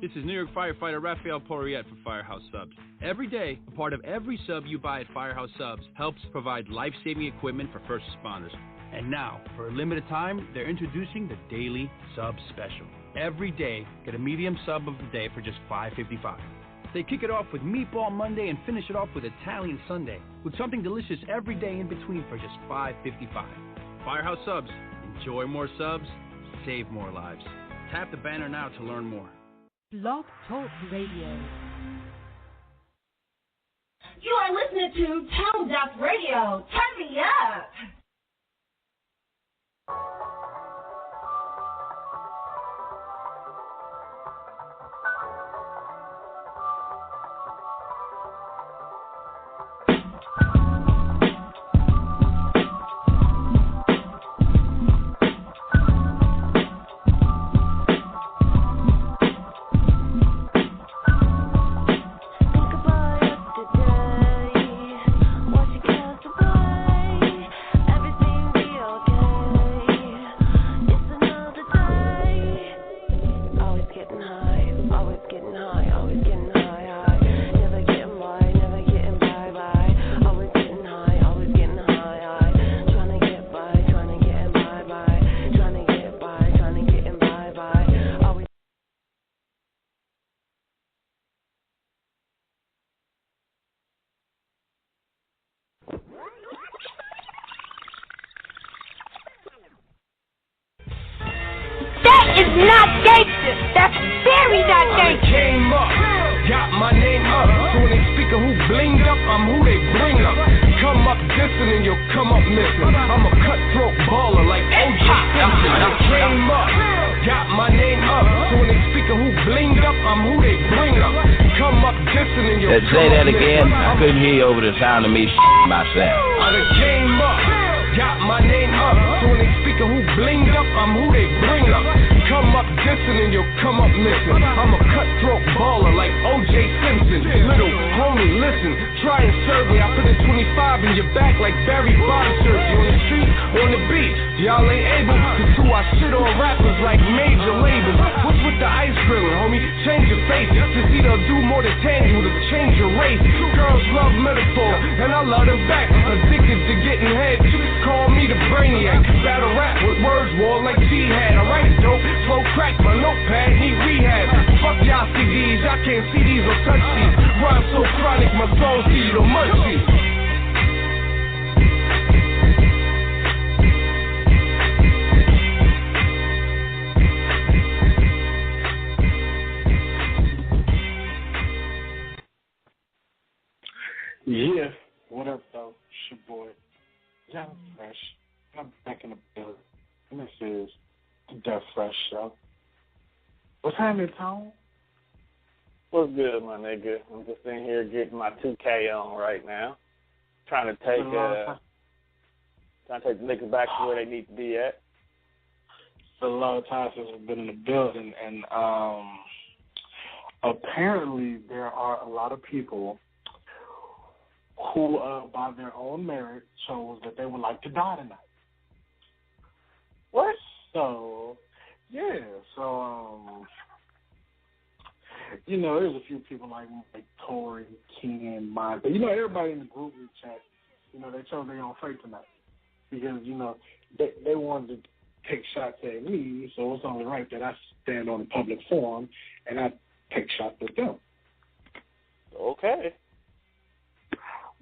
This is New York firefighter Raphael Porriette for Firehouse Subs. Every day, a part of every sub you buy at Firehouse Subs helps provide life-saving equipment for first responders. And now, for a limited time, they're introducing the Daily Sub Special. Every day, get a medium sub of the day for just $5.55. They kick it off with Meatball Monday and finish it off with Italian Sunday, with something delicious every day in between for just $5.55. Firehouse Subs. Enjoy more subs, save more lives. Tap the banner now to learn more. Blog Talk Radio. You are listening to Tone Deaf Radio. Turn me up. Not gangster. That's very not gangster. I came up, got my name up. So when they speak of who blinged up, I'm who they bring up. Come up dissing and you'll come up missing. I'm a cutthroat baller like O.J. Simpson. I came up, got my name up. So when they speak of who blinged up, I'm who they bring up. Come up dissing and you'll come say up that missing. again. I couldn't hear you over the sound of me myself. I came up, got my name up. So when they speak of who blinged up, I'm who they bring up. Come up dissing and you'll come up missing. I'm a cutthroat baller like O.J. Simpson. Little homie, listen, try and serve me. I put a 25 in your back like Barry Bonds jersey. On the street, on the beach, y'all ain't able to do I shit on rappers like major labels. What's with the ice grilling, homie? Change your face. To see they'll do more than tangible to change your race. Girls love metaphor, and I love them back. Addicted to getting head, chicks call me the brainiac. Battle rap with words, war like G-Had. I write dope. Slow crack, my notepad, need rehab. Fuck y'all CDs, y'all can't see these or touch these. Rhyme so chronic, my soul see the munchies. Yeah, what up though? It's your boy, John Fresh. I'm back in the building, and this is Death Fresh Show. What's happening, Tone? What's good, my nigga? I'm just in here getting my 2K on right now. Trying to take the niggas back to where they need to be at. It's a lot of times since I've been in the building, and apparently there are a lot of people who, by their own merit, chose that they would like to die tonight. What? So, yeah, there's a few people like Tori, Ken, Mike, but, everybody in the group chat, they chose their own fate tonight because, they wanted to take shots at me, so it's only right that I stand on a public forum and I take shots at them. Okay.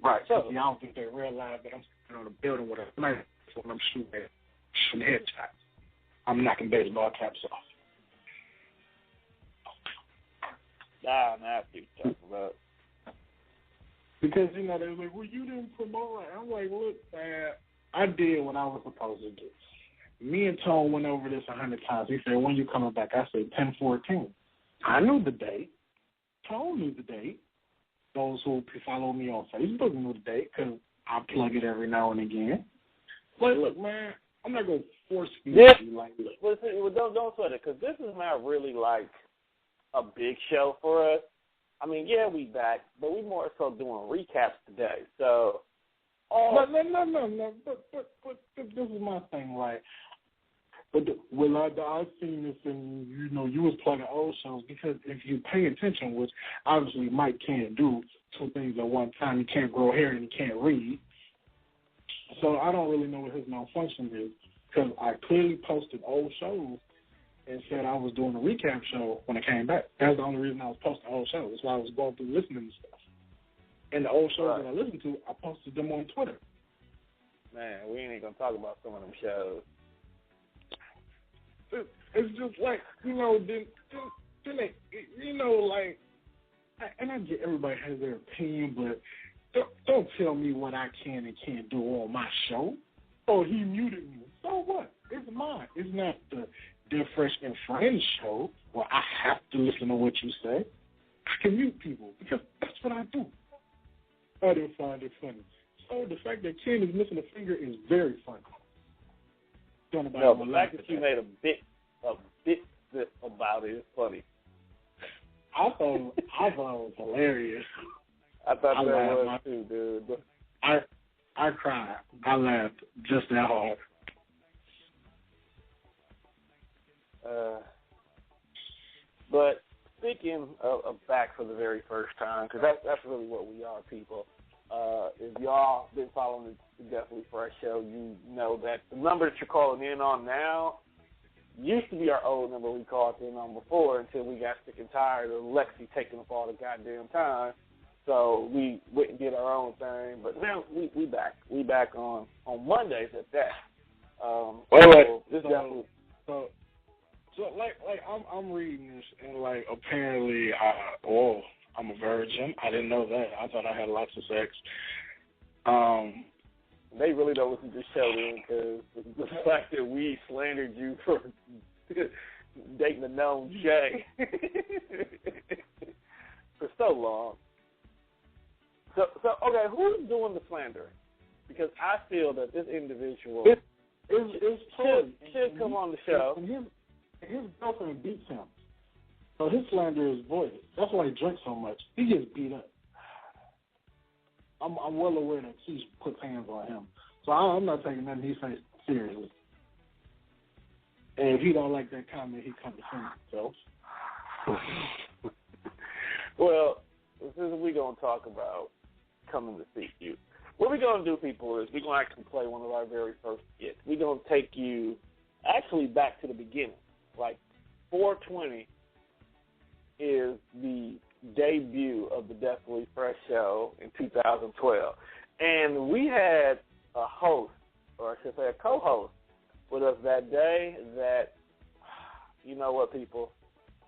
Right, so I don't think they realize that I'm standing on a building with a knife when I'm shooting headshots. I'm knocking baseball caps off. Nah, I see what you're talking about. Because, they were like, well, you didn't promote it. I'm like, look, man, I did what I was supposed to do. Me and Tone went over this 100 times. He said, when you coming back? I said, 10/14. I knew the date. Tone knew the date. Those who follow me on Facebook knew the date because I plug it every now and again. Like, look, man, I'm not going to force feed you. Like, look. Well, don't sweat it, because this is not really like a big show for us. I mean, yeah, we back, but we more so doing recaps today. So, No. But this is my thing. Like, But I've seen this, and you was playing old shows, because if you pay attention, which obviously Mike can't do two things at one time. He can't grow hair and he can't read. So I don't really know what his malfunction is, because I clearly posted old shows and said I was doing a recap show when I came back. That's the only reason I was posting old shows. That's why I was going through listening to stuff. And the old shows that I listened to, I posted them on Twitter. Man, we ain't even going to talk about some of them shows. It's just like, then they, like, and I get everybody has their opinion, but don't tell me what I can and can't do on my show. Oh, he muted me. So what? It's mine. It's not the Dear Fresh and Friends show where I have to listen to what you say. I can mute people because that's what I do. I didn't find it funny. So the fact that Ken is missing a finger is very funny. No, the fact that you made a bit about it is funny. I thought it was hilarious. I thought that was too, dude. I cried. I laughed just that hard. But speaking of back for the very first time, because that's really what we are, people. If y'all been following the Definitely Fresh show, you know that the number that you're calling in on now used to be our old number we called in on before, until we got sick and tired of Lexi taking up all the goddamn time. So we went and did our own thing. But now we back. We back on Mondays at that. I'm reading this, and like apparently, I'm a virgin. I didn't know that. I thought I had lots of sex. They really don't listen to the show then, because the fact that we slandered you for dating a known Jay for so long. So okay, who's doing the slandering? Because I feel that this individual should come on the show. And his girlfriend beats him. So his slander is voided. That's why he drinks so much. He gets beat up. I'm well aware that Keith puts hands on him. So I'm not taking nothing he says seriously. And if he don't like that comment, he comes to himself. Well, this is what we're going to talk about coming to see you. What we're going to do, people, is we're going to actually play one of our very first skits. We're going to take you actually back to the beginning. Like 420 is the debut of the Definitely Fresh show in 2012. And we had a host, or I should say a co-host, with us that day that, you know what, people,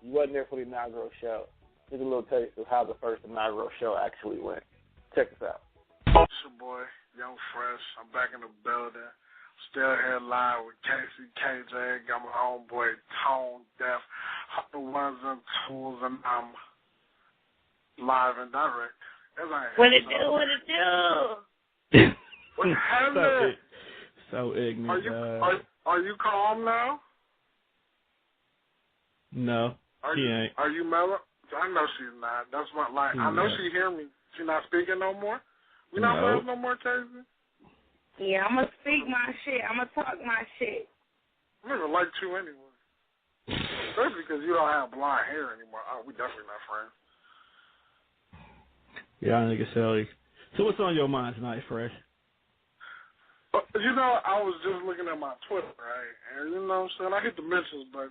you wasn't there for the inaugural show. Here's a little taste of how the first inaugural show actually went. Check this out. It's your boy, Young Fresh. I'm back in the building. Still here live with Casey, KJ. Got my homeboy, Tone Deaf. The ones and tools, and I'm live and direct. What it do? What happened? So ignorant. Are you calm now? No, she ain't. Are you mellow? I know she's not. That's what, like, I know she hear me. She not speaking no more? We not friends no more, Casey? Yeah, I'm going to speak my shit. I'm going to talk my shit. I never liked you anyway. Especially because you don't have blonde hair anymore. Oh, we definitely not friends. Yeah, nigga silly. So what's on your mind tonight, Fresh? I was just looking at my Twitter, right? And you know what I'm saying? I hit the mentions, but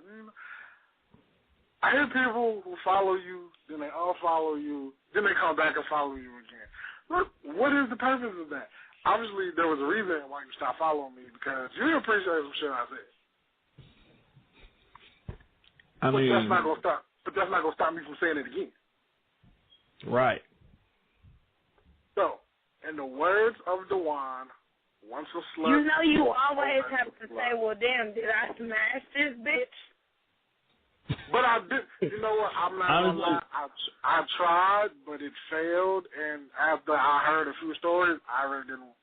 I hear people who follow you, then they unfollow you, then they come back and follow you again. Look, what is the purpose of that? Obviously, there was a reason why you stopped following me, because you didn't appreciate some shit I said. But that's not gonna stop me from saying it again. Right. So, in the words of Dewan, once a slut. You know you always have to say, well, damn, did I smash this bitch? But I did. You know what? I'm not gonna lie. I tried, but it failed. And after I heard a few stories, I really didn't.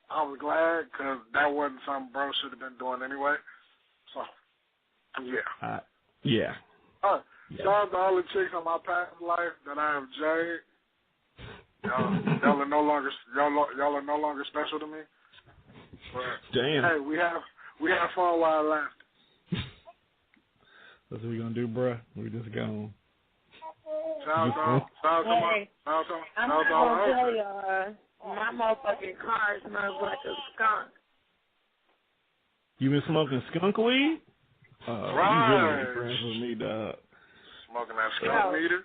I was glad, because that wasn't something bro should have been doing anyway. So, yeah. Yeah. Shout out to all the chicks on my past life that I have jade. Y'all are no longer special to me. But, damn. Hey, we have fun while it lasted. That's what we gonna do, bruh. We just gone. I'm not gonna tell y'all, my motherfucking car smells like a skunk. You been smoking skunk weed? Right. You really friends with me, dog. Smoking that skunk meter?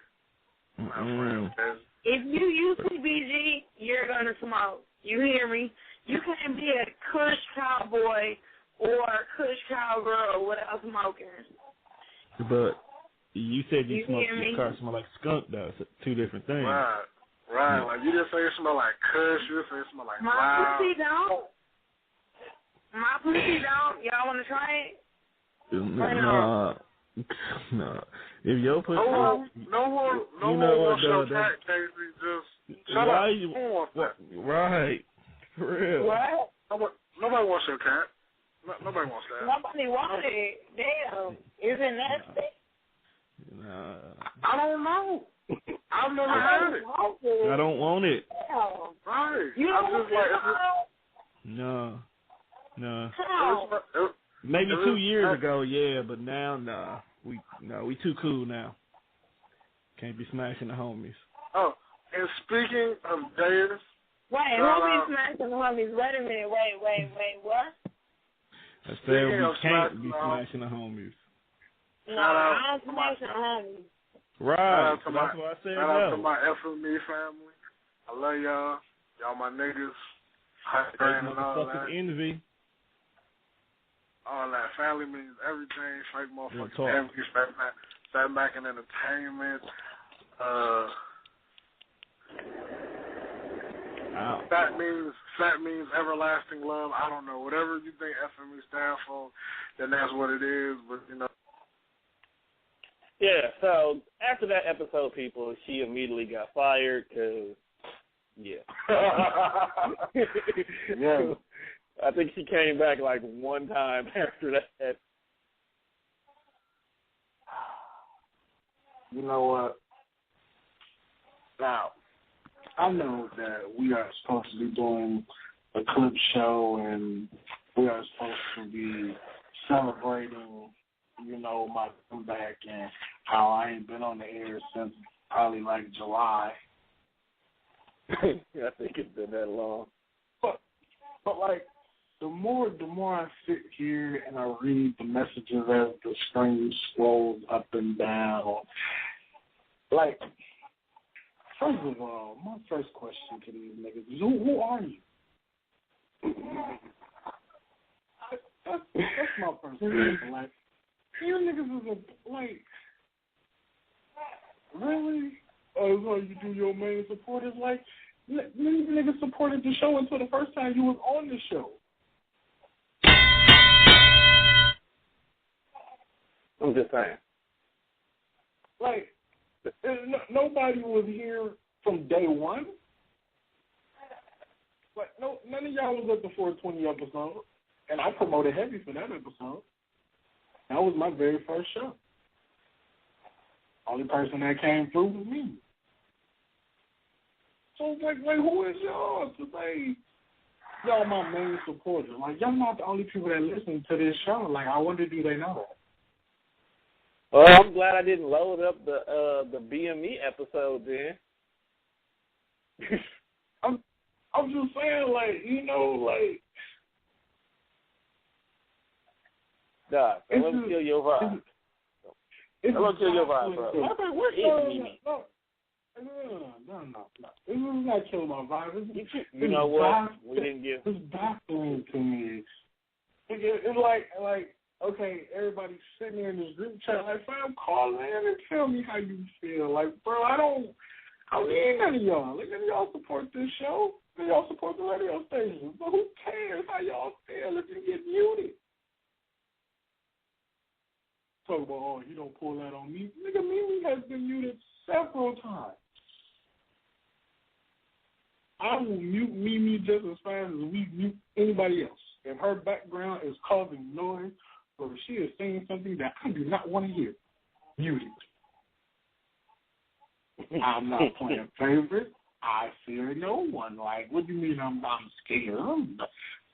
If you use CBG, you're gonna smoke. You hear me? You can't be a Kush cowboy or a Kush cowgirl without smoking. But you said you smoked hear me? your car smell like skunk, though. It's two different things. Right. Yeah. Like, you just say it smell like Kush. You just say it smell like My flour. pussy don't. My pussy don't. Y'all want to try it? No. If your pussy... No one wants your cat, Casey. Just shut up. Right. For real. What? Nobody wants your cat. Nobody wants that. Nobody wants it. Damn. Is it nasty? Nah. I don't know. I've never had it. I don't want it. Damn. Right. You don't want it? No. How? Maybe 2 years ago, yeah, but now, nah. We too cool now. Can't be smashing the homies. Oh, and speaking of days. Wait, homies smashing the homies. Wait a minute. Wait, what? I said we can't be smashing the homies. No, I don't smash the homies. Right. That's why I said shout out to my FME family. I love y'all. Y'all my niggas. Hot grand and all that. Envy. All that. Family means everything. Straight motherfucking envy. Sat back in entertainment. That means everlasting love. I don't know. Whatever you think FME stands for, then that's what it is. But, you know. Yeah, so after that episode, people, she immediately got fired because, yeah. Yeah. I think she came back like one time after that. You know what? Now, I know that we are supposed to be doing a clip show and we are supposed to be celebrating, you know, my comeback and how I ain't been on the air since probably like July. I think it's been that long. But like, the more I sit here and I read the messages as the screen scrolls up and down, like, first of all, my first question to these niggas is, who are you? That's my first question. Like, you niggas is like, really? Oh, it's like you do your main supporters? Like, many niggas supported the show until the first time you was on the show. I'm just saying. Like, nobody was here from day one. Like, none of y'all was at the 420 episode, and I promoted heavy for that episode. That was my very first show. Only person that came through was me. So it's like, who is y'all to say y'all my main supporters? Like, y'all not the only people that listen to this show. Like, I wonder, do they know that? Well, I'm glad I didn't load up the BME episode then. I'm just saying, like, you know, like. Nah, so let me kill your vibe. Let me kill your vibe, bro. Where is Mimi? No. This is not killing my vibe. You know what? We didn't give. It's baffling to me. It's like, okay, everybody's sitting there in this group chat, like, fam, call in and tell me how you feel. Like, bro, I mean, none of y'all. Like, none of y'all support this show. None of y'all support the radio station. But who cares how y'all feel if you get muted? Talk about, oh, you don't pull that on me. Nigga, Mimi has been muted several times. I will mute Mimi just as fast as we mute anybody else. If her background is causing noise or if she is saying something that I do not want to hear, mute it. I'm not playing favorites. I fear no one. Like, what do you mean I'm scared?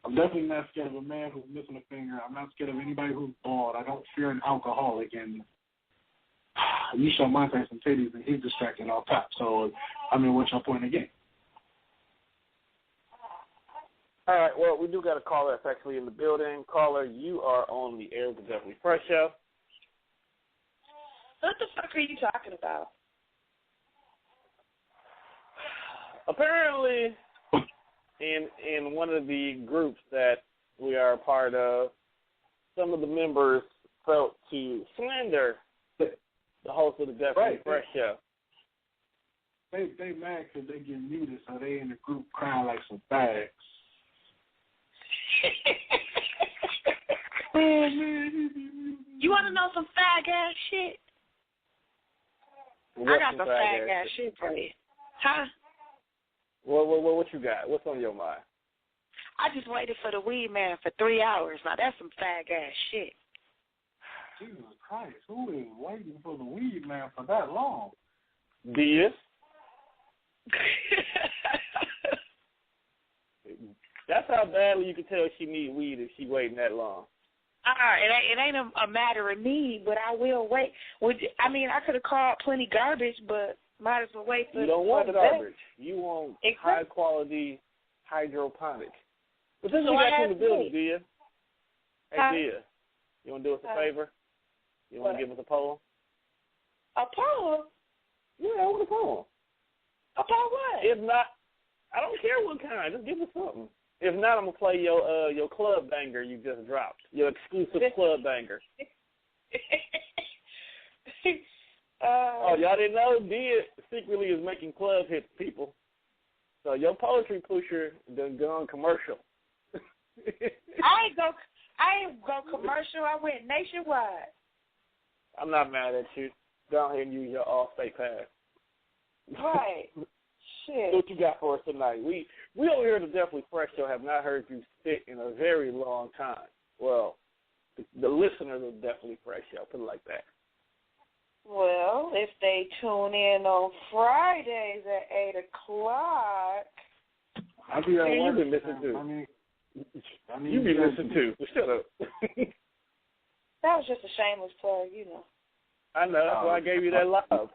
I'm definitely not scared of a man who's missing a finger. I'm not scared of anybody who's bald. I don't fear an alcoholic. And you show Monte some titties and he's distracted on top. So, I mean, what's your point again? All right, well, we do got a caller that's actually in the building. Caller, you are on the air with the Definitely Fresh Show. What the fuck are you talking about? Apparently, in one of the groups that we are a part of, some of the members felt to slander the host of the Definitely Fresh Show. They mad because they get muted, so they in the group crying like some bags. You want to know some fag-ass shit? I got some fag-ass shit for you. Huh? What you got? What's on your mind? I just waited for the weed man for 3 hours. Now, that's some fag-ass shit. Jesus Christ, who is waiting for the weed man for that long? Dia? That's how badly you can tell she need weed if she waiting that long. It ain't a matter of need, but I will wait. I mean, I could have called plenty garbage, but might as well wait for. You don't want the garbage. best. You want exactly. high quality hydroponic. But since So we I got you in the have building, to. Dia. Hey, Dia, you want to do us a favor? You want to give us a poem? A poem? Yeah, I want a poem. A poem what? If not, I don't care what kind. Just give us something. If not, I'm gonna play your club banger you just dropped. Your exclusive club banger. Oh, y'all didn't know? Dia secretly is making club hits, people. So your poetry pusher done gone commercial. I ain't go commercial. I went nationwide. I'm not mad at you. Go ahead and use your off-state pass. Right. Shit. What you got for us tonight? We over here at the Definitely Fresh Show have not heard you spit in a very long time. Well, the listeners of the Definitely Fresh Show, put it like that. Well, if they tune in on Fridays at 8 o'clock. I'll be at work. You've been missing too. I mean, you've been missing too. But shut up. That was just a shameless plug, you know. I know. That's why I gave you that love.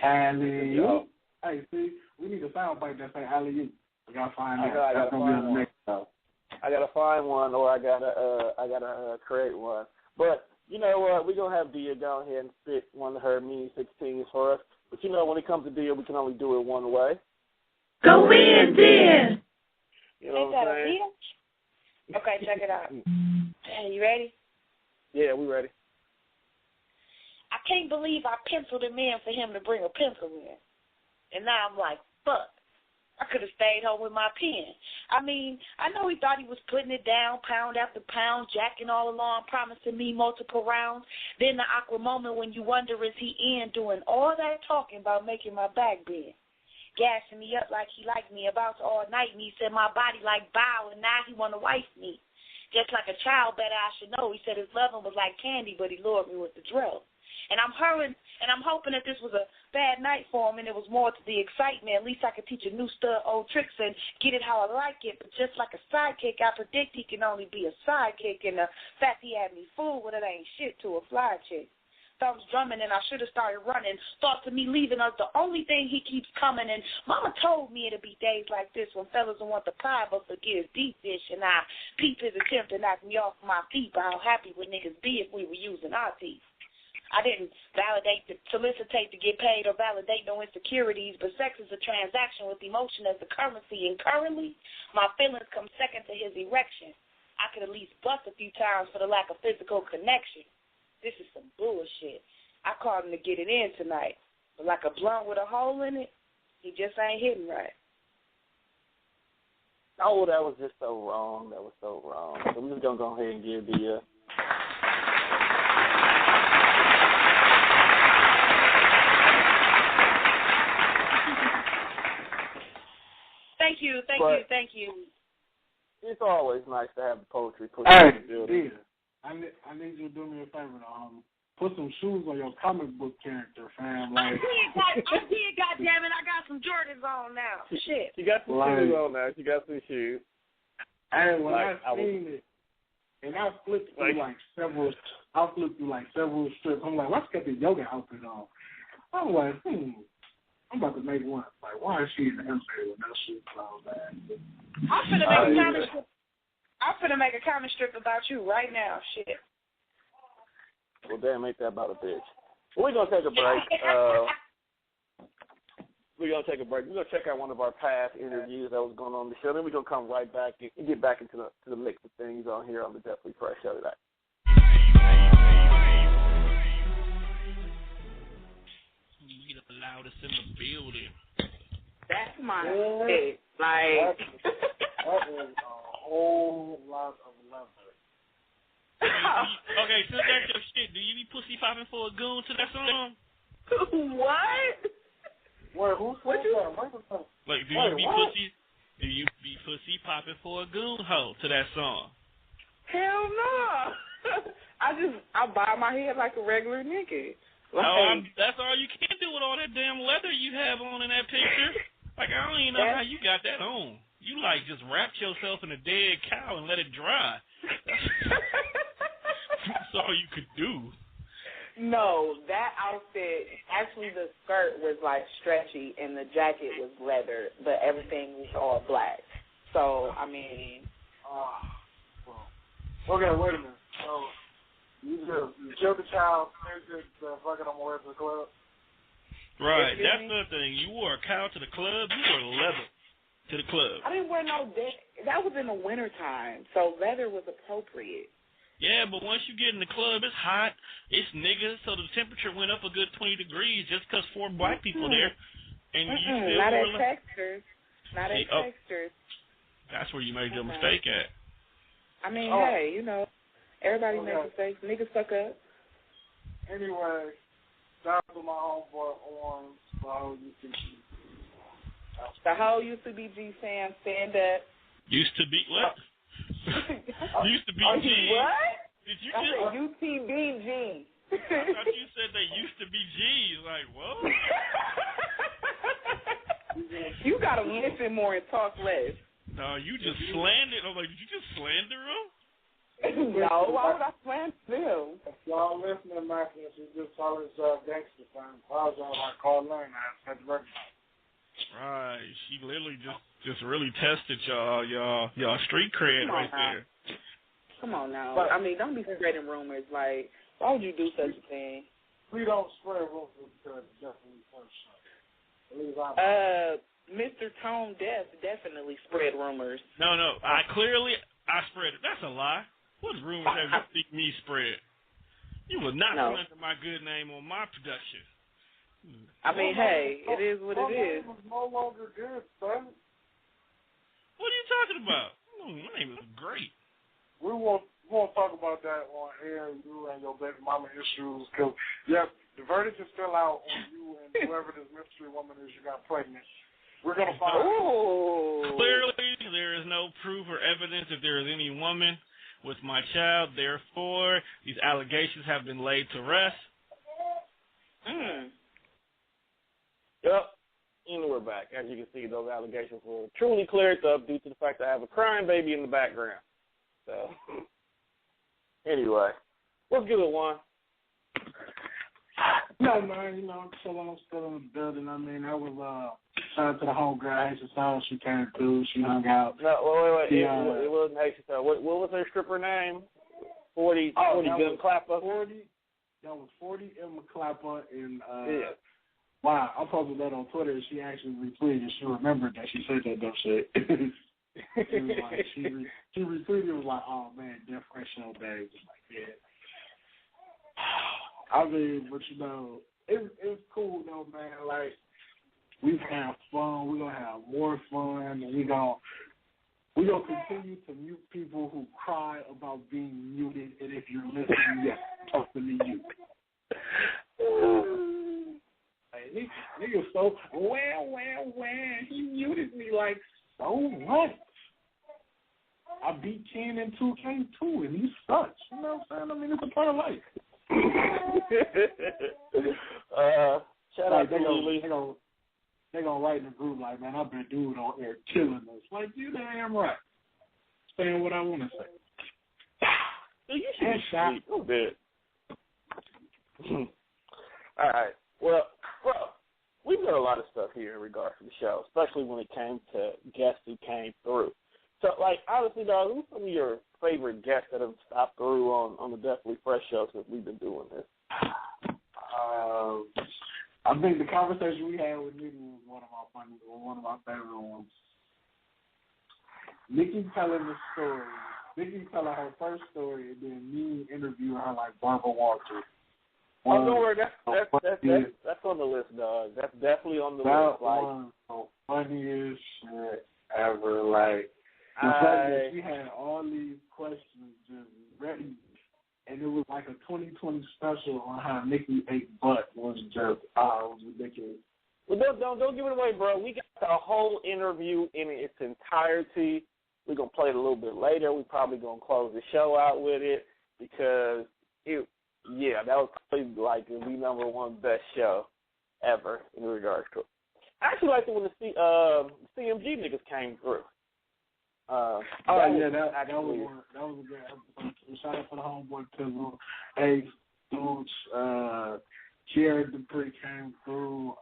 Alley-oop. Hey, see, we need a sound bite that say alley-oop. We gotta find that. That's gonna be the next show. I gotta find one, or I gotta create one. But you know what? We're gonna have Dia go ahead and spit one of her mean 16s for us. But you know, when it comes to Dia, we can only do it one way. Go in, Dia. You know what I'm saying? Okay, check it out. You ready? Yeah, we ready. I can't believe I penciled him in for him to bring a pencil in. And now I'm like, fuck. I could have stayed home with my pen. I mean, I know he thought he was putting it down pound after pound, jacking all along, promising me multiple rounds. Then the awkward moment when you wonder, is he in doing all that talking about making my back bend? Gassing me up like he liked me, about to all night me, said my body like bow, and now he want to wife me. Just like a child, better I should know. He said his loving was like candy, but he lured me with the drill. And I'm hoping that this was a bad night for him and it was more to the excitement. At least I could teach a new stud old tricks and get it how I like it. But just like a sidekick, I predict he can only be a sidekick. And the fact he had me fooled when it ain't shit to a fly chick. Thumbs drumming and I should have started running. Thoughts of me leaving are the only thing he keeps coming. And mama told me it'd be days like this when fellas don't want the pie but forget his deep dish. And I peep his attempt to knock me off my feet. But how happy would niggas be if we were using our teeth? I didn't solicitate to get paid or validate no insecurities, but sex is a transaction with emotion as the currency, and currently my feelings come second to his erection. I could at least bust a few times for the lack of physical connection. This is some bullshit. I called him to get it in tonight, but like a blunt with a hole in it, he just ain't hitting right. Oh, that was just so wrong. That was so wrong. So we're just going to go ahead and give the... Thank you. It's always nice to have the poetry put in the building. I need you to do me a favor, put some shoes on your comic book character, fam. Like, I did, goddammit. I got some Jordans on now. Shit. She got some shoes on now. She got some shoes. And when I seen it, and I flipped through like several I flipped through like several strips. I'm like, why's she got the yoga outfit on? I'm like, I'm about to make one. Like, why is she in the MC with no shoes on, man? I'm finna make a comic strip about you right now. Shit. Well, damn, ain't that about a bitch. Well, we're gonna take a break. We're going to take a break. We're going to check out one of our past interviews that was going on the show. Then we're going to come right back and get back into the mix of things on here on the Definitely Fresh Show today. We the loudest in the building. That's my shit. Like, that is a whole lot of leather. Okay, since that's your shit, do you be pussy popping for a goon to that song? What? Wait, who said that? Like, do you be pussy popping for a goon hoe to that song? Hell no. I bob my head like a regular nigga. Like, That's all you can do with all that damn leather you have on in that picture. Like, I don't even know how you got that on. You, like, just wrapped yourself in a dead cow and let it dry. That's all you could do. No, that outfit, actually the skirt was like stretchy and the jacket was leather, but everything was all black. So, I mean. Okay, wait a minute. So, you killed the child, and fucking on the way to the club? Right, that's the thing. You wore a cow to the club, you wore leather to the club. I didn't wear no that was in the wintertime, so leather was appropriate. Yeah, but once you get in the club, it's hot, it's niggas, so the temperature went up a good 20 degrees just because 4 black people there. And you still not wore at Textures. Not at Textures. That's where you made your mistake at. I mean, hey, you know, everybody makes mistakes. Niggas fuck up. Anyway, shout out to my homeboy on the whole UCG. The whole UCBG Sam, stand up. Used to be what? Used to be G. What? Did you I said UTBG. I thought you said they used to be G's. Like, what? You gotta listen more and talk less. No, you just slandered. I'm like, did you just slander them? No, why would I slander them? If y'all listening, Matthew, she's just calling herself gangster fan. I was on my call line. I had to recognize. Right. She literally just really tested y'all street cred right there. Come on now. But, I mean, don't be spreading rumors. Like, why would you do such a thing? We don't spread rumors because definitely first. Mr. Tone Death definitely spread rumors. No, I spread it. That's a lie. What rumors have you seen me spread? You will not slander my good name on my production. I mean, hey, it is what it is. My name is no longer good, son. What are you talking about? My name is great. We won't talk about that on air, you and your baby mama issues, because, the verdict is still out on you and whoever this mystery woman is you got pregnant. We're going to find out. Clearly, there is no proof or evidence that there is any woman with my child. Therefore, these allegations have been laid to rest. Yep. And we're back. As you can see, those allegations were truly cleared up due to the fact that I have a crying baby in the background. So, anyway, let's give it one. No, man, I'm still in the building. I mean, I was, shout out to the homegirl, Haitian Soul. She came through. She hung out. No, wait. It wasn't Haitian Soul. What was her stripper name? 40 Gun Clapper? 40. That was 40 Emma Clapper. And, wow, I posted that on Twitter, and she actually retweeted. She remembered that she said that dumb shit. She was like, she retweeted. It was like, oh, man, Death Fresh Show Day. Just like, yeah. I mean, but it's cool though, man. Like, we've had fun. We're gonna have more fun, and we're gonna continue to mute people who cry about being muted. And if you're listening, yes, talk to me, you. Like, nigga, so well, he muted me. Like, so what? I beat Ken in 2K too, and he sucks. You know what I'm saying? I mean, it's a part of life. Shout out to Lily. They're gonna write in the group like, man, I've been dude on air killing us. Like, you damn right. Saying what I want to say. You should be a bit. All right. Well, bro, we've done a lot of stuff here in regards to the show, especially when it came to guests who came through. So, like, honestly, dog, who's some of your favorite guests that have stopped through on the Definitely Fresh show since we've been doing this? I think the conversation we had with Nikki was one of my favorite ones. Nikki telling the story. Nikki telling her first story, and then me interviewing her like Barbara Walters. Oh, don't worry, that's on the list, dog. That's definitely on the list. Like, one the funniest shit ever. Like, the fact that she had all these questions just ready, and it was like a 2020 special on how Nikki ate butt was just, it was ridiculous. Well, don't give it away, bro. We got the whole interview in its entirety. We're going to play it a little bit later. We're probably going to close the show out with it because that was probably like the number one best show ever in regards to it. I actually liked it when the CMG niggas came through. That was a good episode. Shout out to the homeboy Pizzle, Ace, Dooch, Jared Dupree came through.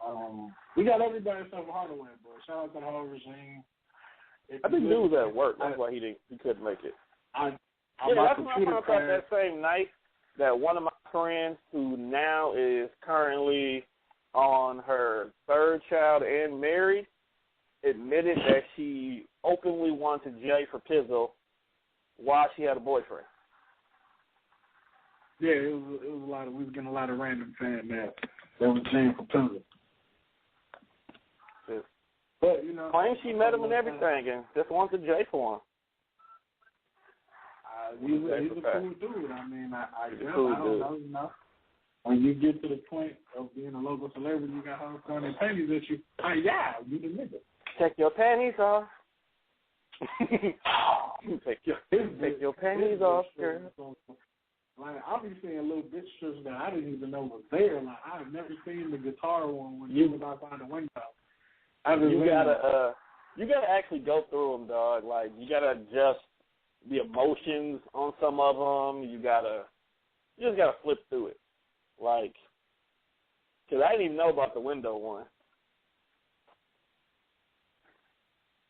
We got everybody except Hardaway, bro. Shout out to the whole regime. I think Dude was at work. That's why he couldn't make it. That's when I found out that same night that one of my friends who now is currently on her third child and married admitted that she openly wanted to Jay for Pizzle while she had a boyfriend. Yeah, it was a lot of, we were getting a lot of random fan mail that was Jay for Pizzle. But, you know, claims she met him and everything and just wants a J for him. He's a cool dude. I mean, I don't know, you know. When you get to the point of being a local celebrity, you got her throwing their panties at you. You the nigga. Take your panties off. Take your panties off, girl. Like, I'll be seeing little bitch strips that I didn't even know was there. Like, I've never seen the guitar one when you was outside the window. You gotta actually go through them, dog. Like, you gotta adjust the emotions on some of them. You just gotta flip through it. Like, because I didn't even know about the window one.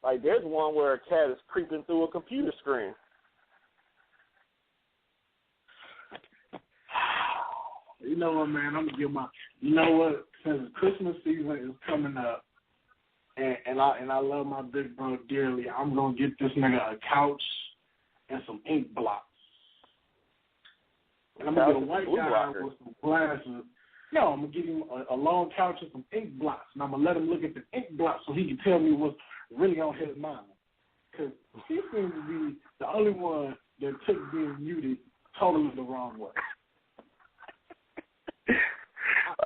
Like, there's one where a cat is creeping through a computer screen. You know what, man? I'm gonna give you know what? Since Christmas season is coming up, and I love my big bro dearly, I'm gonna get this nigga a couch and some ink blots. And I'm gonna get a white guy with some glasses. No, I'm gonna give him a long couch and some ink blots, and I'm gonna let him look at the ink blots so he can tell me what's really on his mind. Because he seems to be the only one that took being muted totally the wrong way.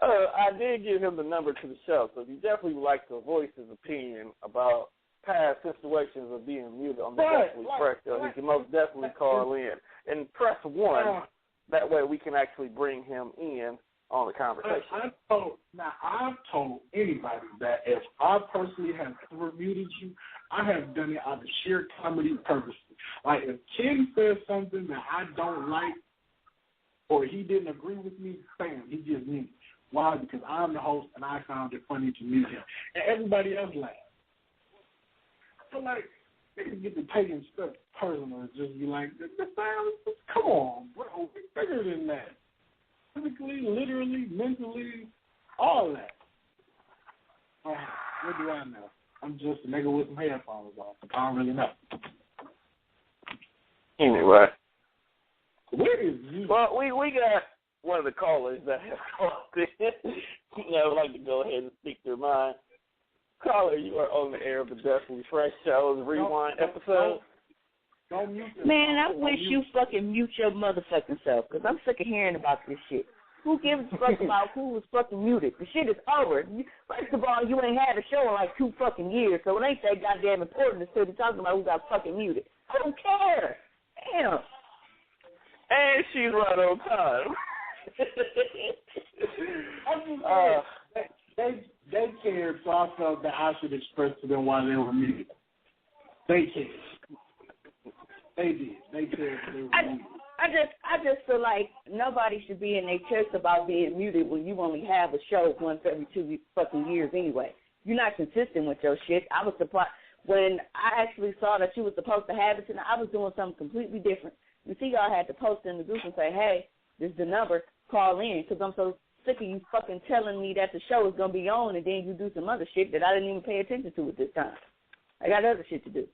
I did give him the number to the show, so if you definitely would like to voice his opinion about past situations of being muted on the Definitely Fresh show, he can most definitely call in and press 1. That way we can actually bring him in on the conversation. I've told anybody that if I personally have ever muted you, I have done it out of sheer comedy purposes. Like, if Ken says something that I don't like or he didn't agree with me, bam, he just muted. Why? Because I'm the host and I found it funny to mute him. And everybody else laughed. So, like, they can get to taking stuff personal and just be like, come on, bro, we're bigger than that. Physically, literally, mentally, all that. What do I know? I'm just a nigga with some headphones on. I don't really know. Anyway. Where is you? Well, we got one of the callers that have called in. I would like to go ahead and speak their mind. Caller, you are on the air of the Definitely Fresh Show's Rewind episode. Don't mute this. Man, I wish you fucking mute your motherfucking self, because I'm sick of hearing about this shit. Who gives a fuck about who was fucking muted? The shit is over. First of all, you ain't had a show in like 2 fucking years, so it ain't that goddamn important to sit talking about who got fucking muted. I don't care. Damn. And she's right on time. They cared, so I felt that I should express to them why they were muted. They cared. They did. They cared. I just feel like nobody should be in their chest about being muted when you only have a show once every 2 fucking years anyway. You're not consistent with your shit. I was surprised when I actually saw that you were supposed to have it tonight. I was doing something completely different. You see, y'all had to post in the group and say, hey, this is the number, call in, because I'm so sick of you fucking telling me that the show is going to be on and then you do some other shit that I didn't even pay attention to at this time. I got other shit to do.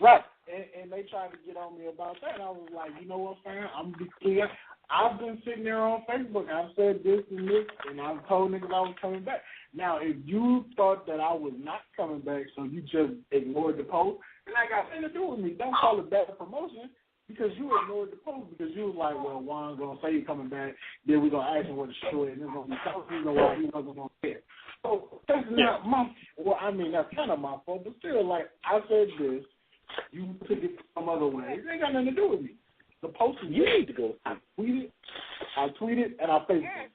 Right. And they tried to get on me about that. And I was like, you know what, fam? I'm going to be clear. I've been sitting there on Facebook. I've said this and this, and I've told niggas I was coming back. Now, if you thought that I was not coming back, so you just ignored the post, then that got nothing to do with me. Don't call it bad promotion because you ignored the post because you was like, well, Juan's going to say he's coming back, then we're going to ask him what the show is, and it's going to be something why he wasn't going to care. So that's not my well, I mean, that's kind of my fault, but still, like, I said this, you took it some other way. It ain't got nothing to do with me. The post is you need to go. I tweeted, and I Facebooked it.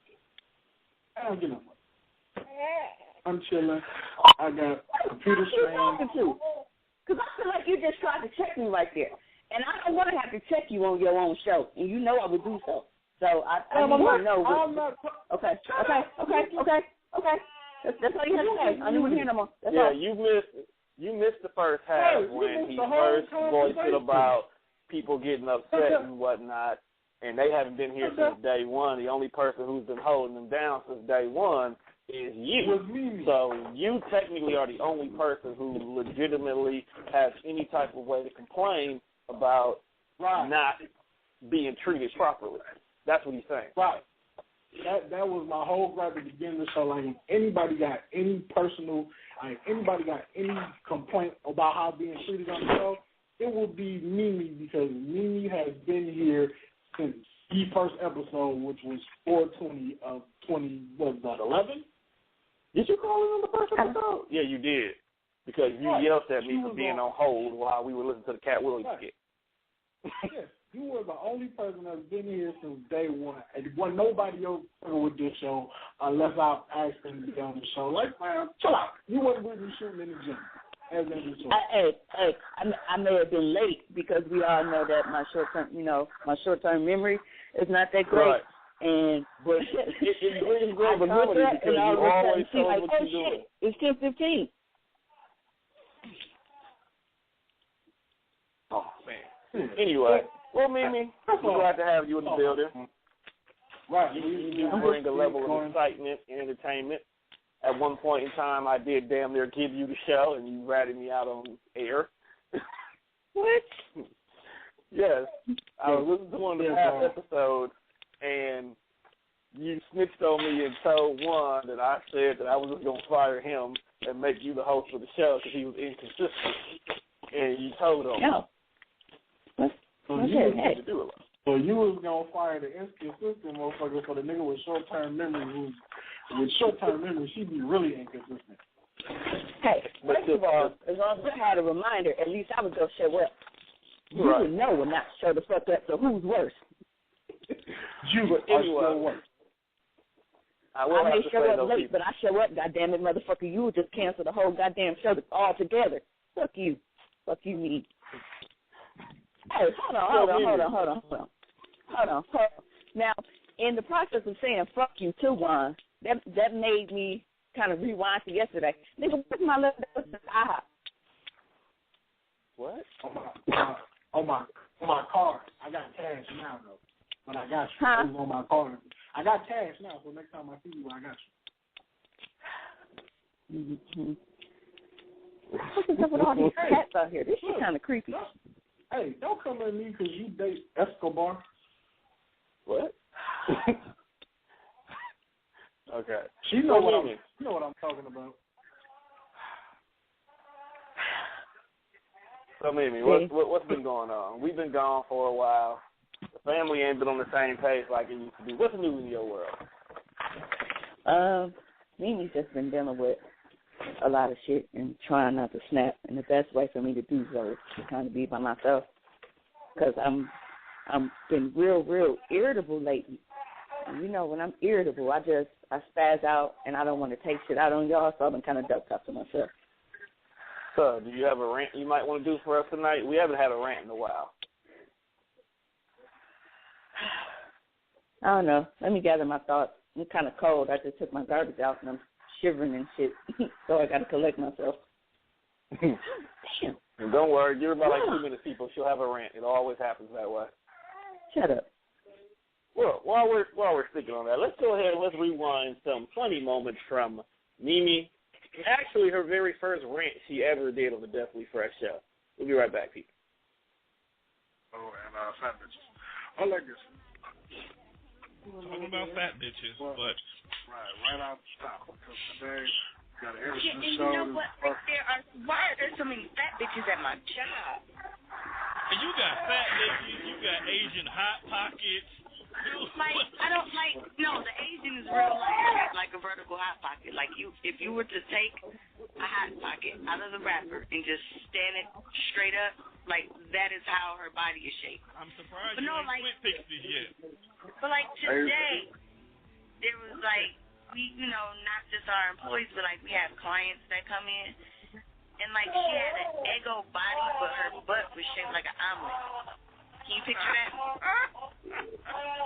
I don't get no money. I'm chilling. I got computer screen. Because I feel like you just tried to check me right there. And I don't want to have to check you on your own show. And you know I would do so. So I need to know. Okay. That's all you have to say. I didn't want to hear no more. That's all. You missed the first half when he first voiced it about people getting upset and whatnot, and they haven't been here since day one. The only person who's been holding them down since day one is you. So you technically are the only person who legitimately has any type of way to complain about not being treated properly. That's what he's saying. Right. That was my whole gripe at the beginning of the show. Like, if anybody got any personal, anybody got any complaint about how being treated on the show, it will be Mimi, because Mimi has been here since the first episode, which was 4/20 of 2011. Did you call in on the first episode? Yeah, you did, because you yelled at me for being on hold while we were listening to the Cat Williams skit. Yes. You were the only person that's been here since day one. And wasn't nobody else with this show unless I asked them to be on the show. Like, man, chill out. You wasn't with me shooting in the gym. I may have been late because we all know that my short-term memory is not that great. Right. And but it brings great memory because you always told like, what oh, you're doing. It's 10:15. Oh man. Anyway. Well, Mimi, we're glad to have you in the building. Right. You bring a level of excitement and entertainment. At one point in time, I did damn near give you the show, and you ratted me out on air. What? Yes. I was listening to one of the past episodes, and you snitched on me and told Juan that I said that I was just going to fire him and make you the host of the show because he was inconsistent. And you told him. No. So you was going to fire the inconsistent motherfucker for the nigga with short-term memory with short-term memory, she'd be really inconsistent. Hey, first of all, as long as I had a reminder, at least I would go show up. You would know when not to show the fuck up, so who's worse? You are still worse. I may show up late, but I show up, goddamn it, motherfucker. You would just cancel the whole goddamn show altogether. Fuck you. Fuck you, me. Hey, hold on. Now, in the process of saying fuck you too, Juan, that made me kind of rewind to yesterday. Nigga, where's my little IHOP? What? On my card. I got cash now, though. But I got you. It was on my card. I got cash now, so next time I see you, I got you. Mm-hmm. What's up with all these cats out here? This shit kind of creepy. Hey, don't come at me because you date Escobar. What? Okay. You know what I'm talking about. So, Mimi, what's been going on? We've been gone for a while. The family ain't been on the same page like it used to be. What's new in your world? Mimi's just been dealing with a lot of shit and trying not to snap. And the best way for me to do so is to kind of be by myself, because I'm been real irritable lately. And you know, when I'm irritable, I spaz out and I don't want to take shit out on y'all, so I've been kind of ducked up to myself. So, do you have a rant you might want to do for us tonight? We haven't had a rant in a while. I don't know. Let me gather my thoughts. I'm kind of cold. I just took my garbage out and I'm shivering and shit. So I got to collect myself. Damn. And don't worry, you're about like 2 minutes people. She'll have a rant. It always happens that way. Shut up. Well, while we're sticking on that, let's go ahead and let's rewind some funny moments from Mimi. Actually, her very first rant she ever did on the Definitely Fresh show. We'll be right back, people. Oh, and fat bitches. I like this. Talking about fat bitches, but right off the top, because today got an Yeah, and you know what? Why are there so many fat bitches at my job? You got fat bitches, you got Asian hot pockets. Like, I don't like, no, the Asian is real like a vertical hot pocket. Like, if you were to take a hot pocket out of the wrapper and just stand it straight up, like, that is how her body is shaped. I'm surprised but you no, ain't like, quit Pixies yet. But, like, today, there was, like, we, not just our employees, but, like, we have clients that come in. And, like, she had an Eggo body, but her butt was shaped like an omelet. Can you picture that?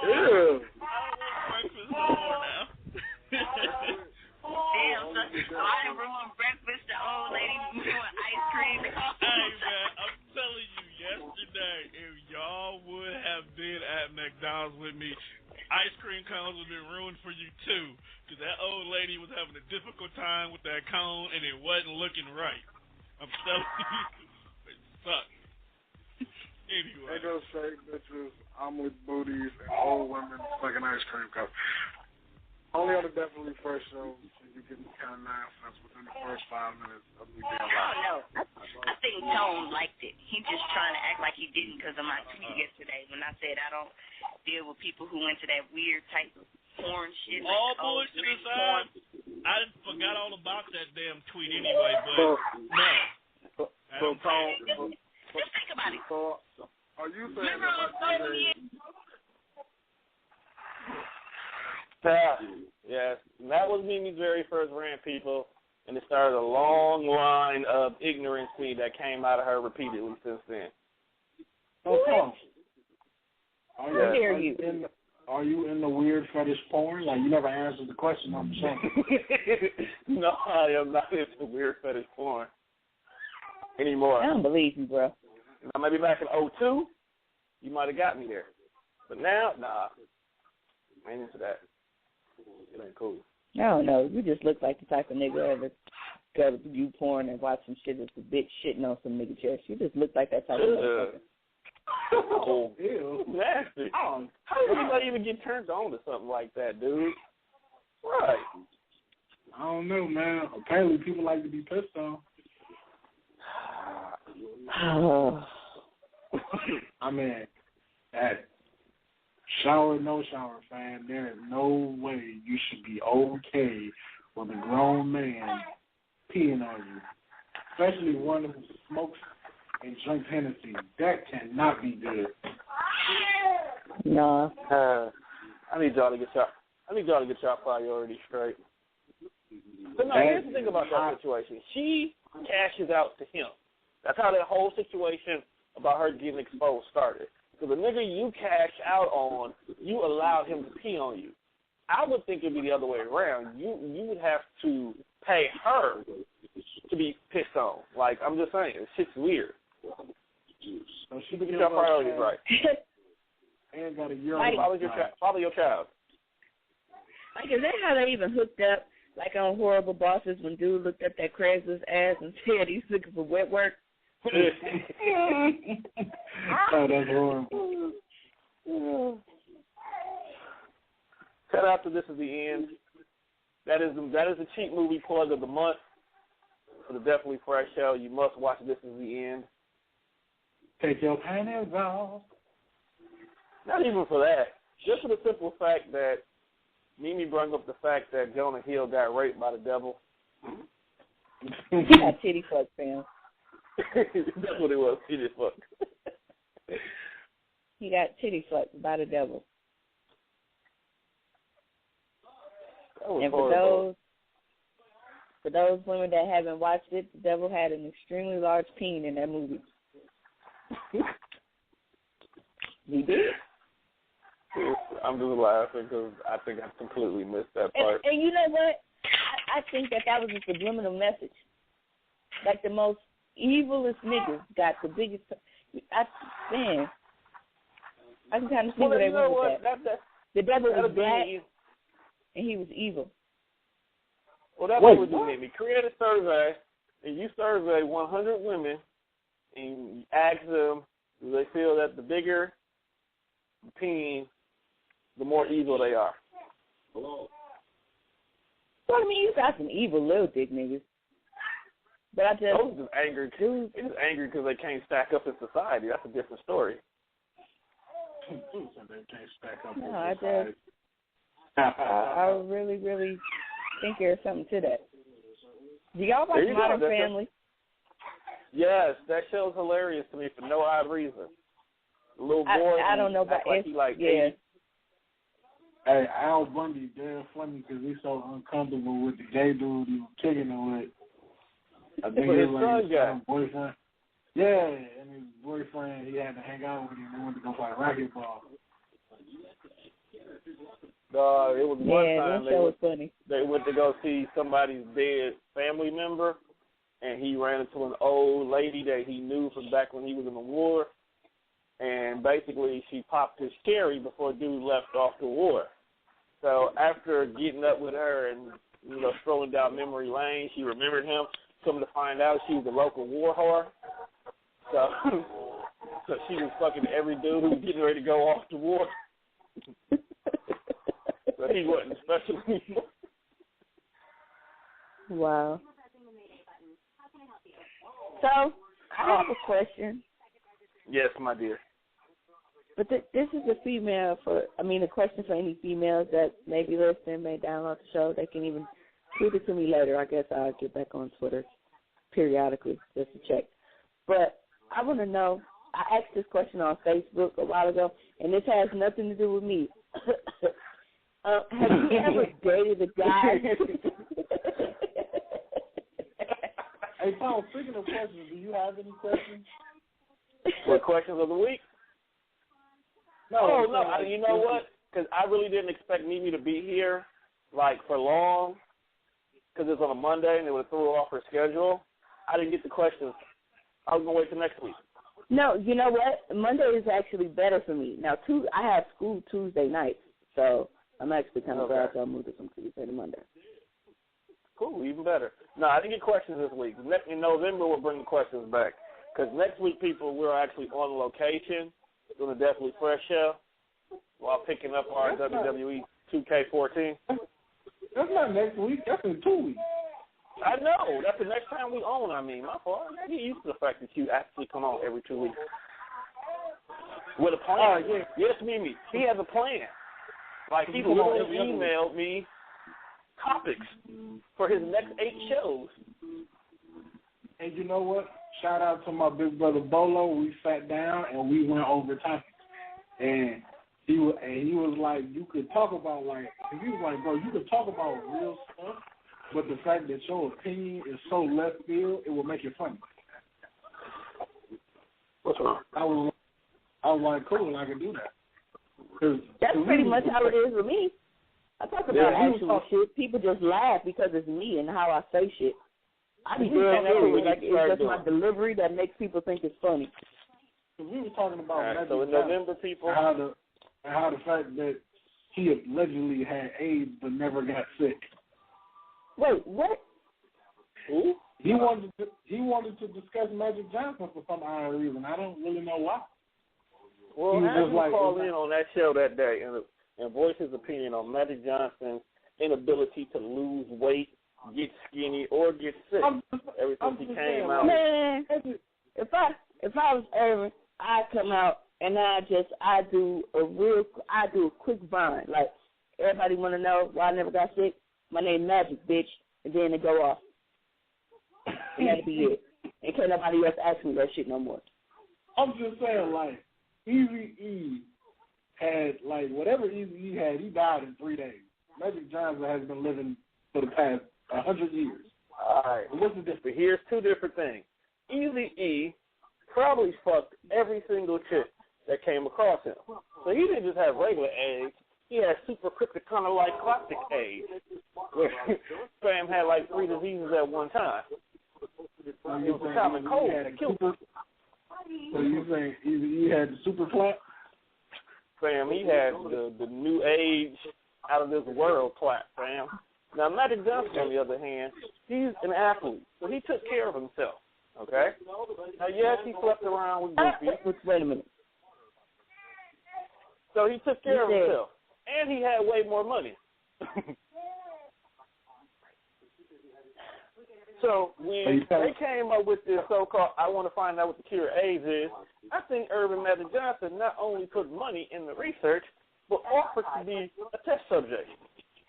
Ew. Breakfast more now. Damn, so I ruined breakfast. The old lady ruined ice cream. Hey, man, I'm telling you, yesterday, if y'all would have been at McDonald's with me, ice cream cones would have been ruined for you, too, because that old lady was having a difficult time with that cone, and it wasn't looking right. I'm telling you, it sucked. Anyway. They go straight bitches, omelet booties, and old women sucking ice cream cups. Only on the Definitely Fresh show can you get this kind of nonsense within the first 5 minutes of me being live. I think Tone liked it. He just trying to act like he didn't because of my tweet yesterday when I said I don't deal with people who into that weird type of porn shit. All like, bullshit aside, I forgot all about that damn tweet anyway, but no. So Tone, just think about it. So, are you saying Yes, and that was Mimi's very first rant, people, and it started a long line of ignorancy that came out of her repeatedly since then. Okay. Are you in the weird fetish porn? Like, you never answered the question, I'm sure. No, I am not into weird fetish porn anymore. I don't believe you, bro. Now, maybe back in 2002, you might have got me there. But now, nah. I ain't into that. It ain't cool. I don't know. You just look like the type of nigga ever go to view porn and watch some shit that's a bitch shitting on some nigga chest. You just look like that type of motherfucker. Oh, ew. Nasty. How does anybody even get turned on to something like that, dude? Right. I don't know, man. Apparently people like to be pissed on. I mean, that shower, no shower, fan, there is no way you should be okay with a grown man peeing on you. Especially one who smokes and drinks Hennessy. That cannot be good. No. I need y'all to get y'all priorities straight. But no, here's the thing about that situation. She cashes out to him. That's how that whole situation about her getting exposed started. So the nigga you cash out on, you allowed him to pee on you. I would think it'd be the other way around. You would have to pay her to be pissed on. Like, I'm just saying, shit's weird. So she get your priorities right. And got a year follow your child. Like, is that how they even hooked up? Like on Horrible Bosses when dude looked up that Craigslist ass and said he's looking for wet work? Oh, that's horrible. Cut out to This Is the End. That is the cheap movie plug of the month for the Definitely Fresh show. You must watch This Is the End. Take your panties off. Not even for that. Just for the simple fact that Mimi brought up the fact that Jonah Hill got raped by the devil. He got titty fucked, fam. That's what it was. Titty fucked. He got titty fucked by the devil. And for those women that haven't watched it, the devil had an extremely large peen in that movie. He did. I'm just laughing because I think I completely missed that part. And you know what? I think that was a subliminal message. Like the most evilest niggas got the biggest. I can kind of see where they went with that. The devil was black, and he was evil. Well, that's what you need. Create a survey, and you survey 100 women, and ask them, do they feel that the bigger the peen, the more evil they are? Well, I mean, you got some evil little dick niggas. But I just... Those just angry. They're just angry because they can't stack up in society. That's a different story. They can't stack up in society. I really, really think there's something to that. Do y'all watch Modern Family? Yes, that show's hilarious to me for no odd reason. The little boy, I don't know about like he like yeah. Hey, Al Bundy, damn funny because he's so uncomfortable with the gay dude he was kicking it with. I think it was like his boyfriend. Yeah, and his boyfriend, he had to hang out with him. They wanted to go play racquetball. It was one time funny. They went to go see somebody's dead family member, and he ran into an old lady that he knew from back when he was in the war, and basically she popped his cherry before dude left off the war. So after getting up with her and, strolling down memory lane, she remembered him. Come to find out, she was a local war whore. So she was fucking every dude who was getting ready to go off to war. So he wasn't special anymore. Wow. So, I have a question. Yes, my dear. But this is a question for any females that may be listening, may download the show. They can even tweet it to me later. I guess I'll get back on Twitter periodically just to check. But I want to know, I asked this question on Facebook a while ago, and this has nothing to do with me. Have you ever dated a guy? Hey, Paul, speaking of questions, do you have any questions? What, questions of the week? No. You know what? Because I really didn't expect Mimi to be here, for long, because it's on a Monday, and they would have threw off her schedule. I didn't get the questions. I was going to wait till next week. No, you know what? Monday is actually better for me. Now, I have school Tuesday nights, so I'm actually kind of glad I moved it from Tuesday to Monday. Cool, even better. No, I didn't get questions this week. In November, we'll bring the questions back. Because next week, people, we're actually on location doing a Definitely Fresh show while picking up our WWE 2K14. That's not next week. That's in 2 weeks. I know. That's the next time we own. My fault. I get used to the fact that you actually come on every 2 weeks. With a plan. Yes, Mimi. He has a plan. He literally emailed me topics for his next 8 shows. And you know what? Shout out to my big brother Bolo. We sat down and we went over topics. And he was like, you could talk about he was like, bro, you could talk about real stuff, but the fact that your opinion is so left field, it will make it funny. What's wrong? I was like, cool, I can do that. That's pretty much how it is with me. I talk about actual shit. People just laugh because it's me and how I say shit. I be saying that it's just my delivery that makes people think it's funny. We were talking about so in November, people, how the fact that he allegedly had AIDS but never got sick. Wait, what? Who? He wanted to discuss Magic Johnson for some odd reason. I don't really know why. Well, have him call in on that show that day and voice his opinion on Magic Johnson's inability to lose weight, get skinny, or get sick ever since he came out. Man, if I was Irvin, I'd come out and I do a quick vine. Like, everybody want to know why I never got sick? My name Magic, bitch. And then it go off. And that'd be it. And can't nobody else ask me that shit no more. I'm just saying, Eazy-E had, whatever Eazy-E had, he died in 3 days. Magic Johnson has been living for the past 100 years. All right. What's the difference? Here's 2 different things. Eazy-E probably fucked every single chick that came across him. So he didn't just have regular AIDS. He had super cryptic-like classic AIDS, where Spam had like 3 diseases at one time. It was a common cold that killed him. So you saying he had the super clap? Fam, he had the new age, out of this world clap, fam. Now, Magic Johnson, on the other hand, he's an athlete, so he took care of himself, okay? Now, yes, he slept around with Goofy. Wait a minute. So he took care of himself, and he had way more money. So when they came up with this so-called, I want to find out what the cure of AIDS is, I think Urban Magic Johnson not only put money in the research, but offered to be a test subject.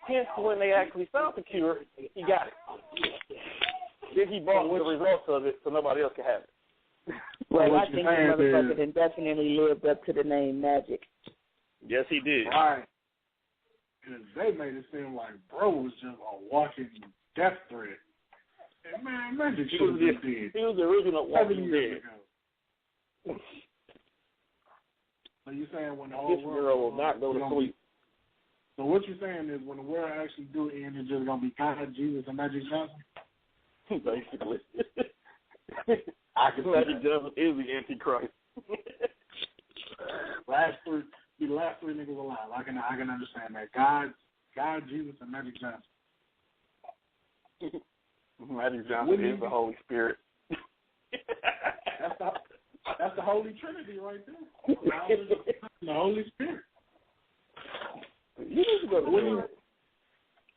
Hence, when they actually found the cure, he got it. Then he bought the results of it so nobody else could have it. Well, I think the motherfucker definitely lived up to the name Magic. Yes, he did. Right. Because they made it seem like bro was just a walking death threat. And man, Magic should have been dead. He was the original Walking Dead. So you're saying when the whole this girl will not go to sleep. So what you're saying is when the world actually do end, it's just going to be God, Jesus, and Magic Johnson? Basically. Magic Johnson is the Antichrist. last three niggas alive. I can understand that. God, Jesus, and Magic Johnson. Magic Johnson is the Holy Spirit. That's the Holy Trinity right there. The Holy Spirit.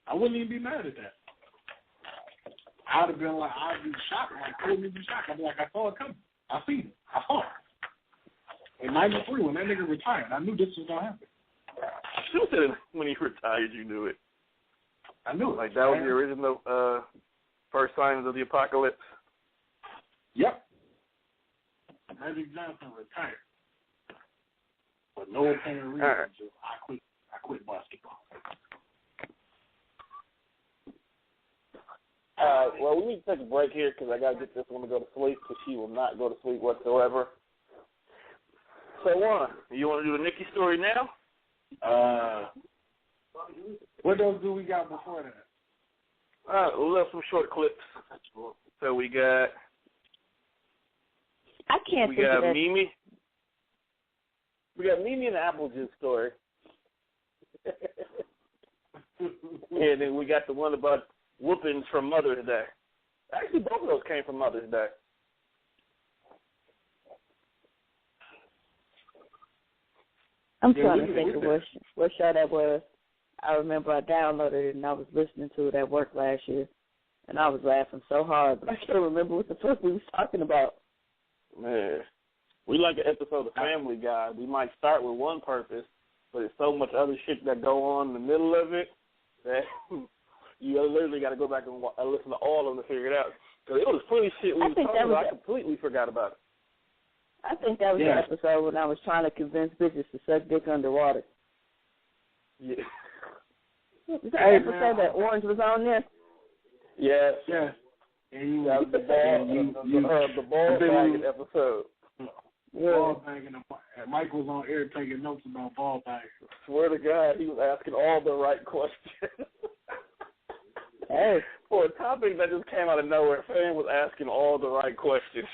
I wouldn't even be mad at that. I'd be shocked. Like, I wouldn't even be shocked. I'd be like, I saw it coming. I seen it. I saw it. In 93, when that nigga retired, I knew this was going to happen. Who said when he retired, you knew it? I knew it. Like, that was the original first signs of the apocalypse? Yep. Magic Johnson retired. For no apparent reason. Right. Just, I quit basketball. Well, we need to take a break here because I got to get this one to go to sleep because she will not go to sleep whatsoever. So, you want to do the Nikki story now? What else do we got before that? We'll have some short clips. So we got... I can't think of that. Mimi. We got Mimi and the apple juice story. And then we got the one about whoopings from Mother's Day. Actually, both of those came from Mother's Day. I'm trying to think of what show that was. I remember I downloaded it and I was listening to it at work last year. And I was laughing so hard, but I can't remember what the fuck we was talking about. Man, we like an episode of Family Guy. We might start with one purpose, but there's so much other shit that go on in the middle of it that you literally got to go back and listen to all of them to figure it out. Because it was pretty shit we were talking about. I completely forgot about it. I think that was the episode when I was trying to convince bitches to suck dick underwater. Yeah. Was that episode that Orange was on there? Yes. Yeah. And that was the ball bagging episode. Ball bagging. Mike was on air taking notes about ball bagging. Swear to God, he was asking all the right questions. Hey. For a topic that just came out of nowhere, Fan was asking all the right questions.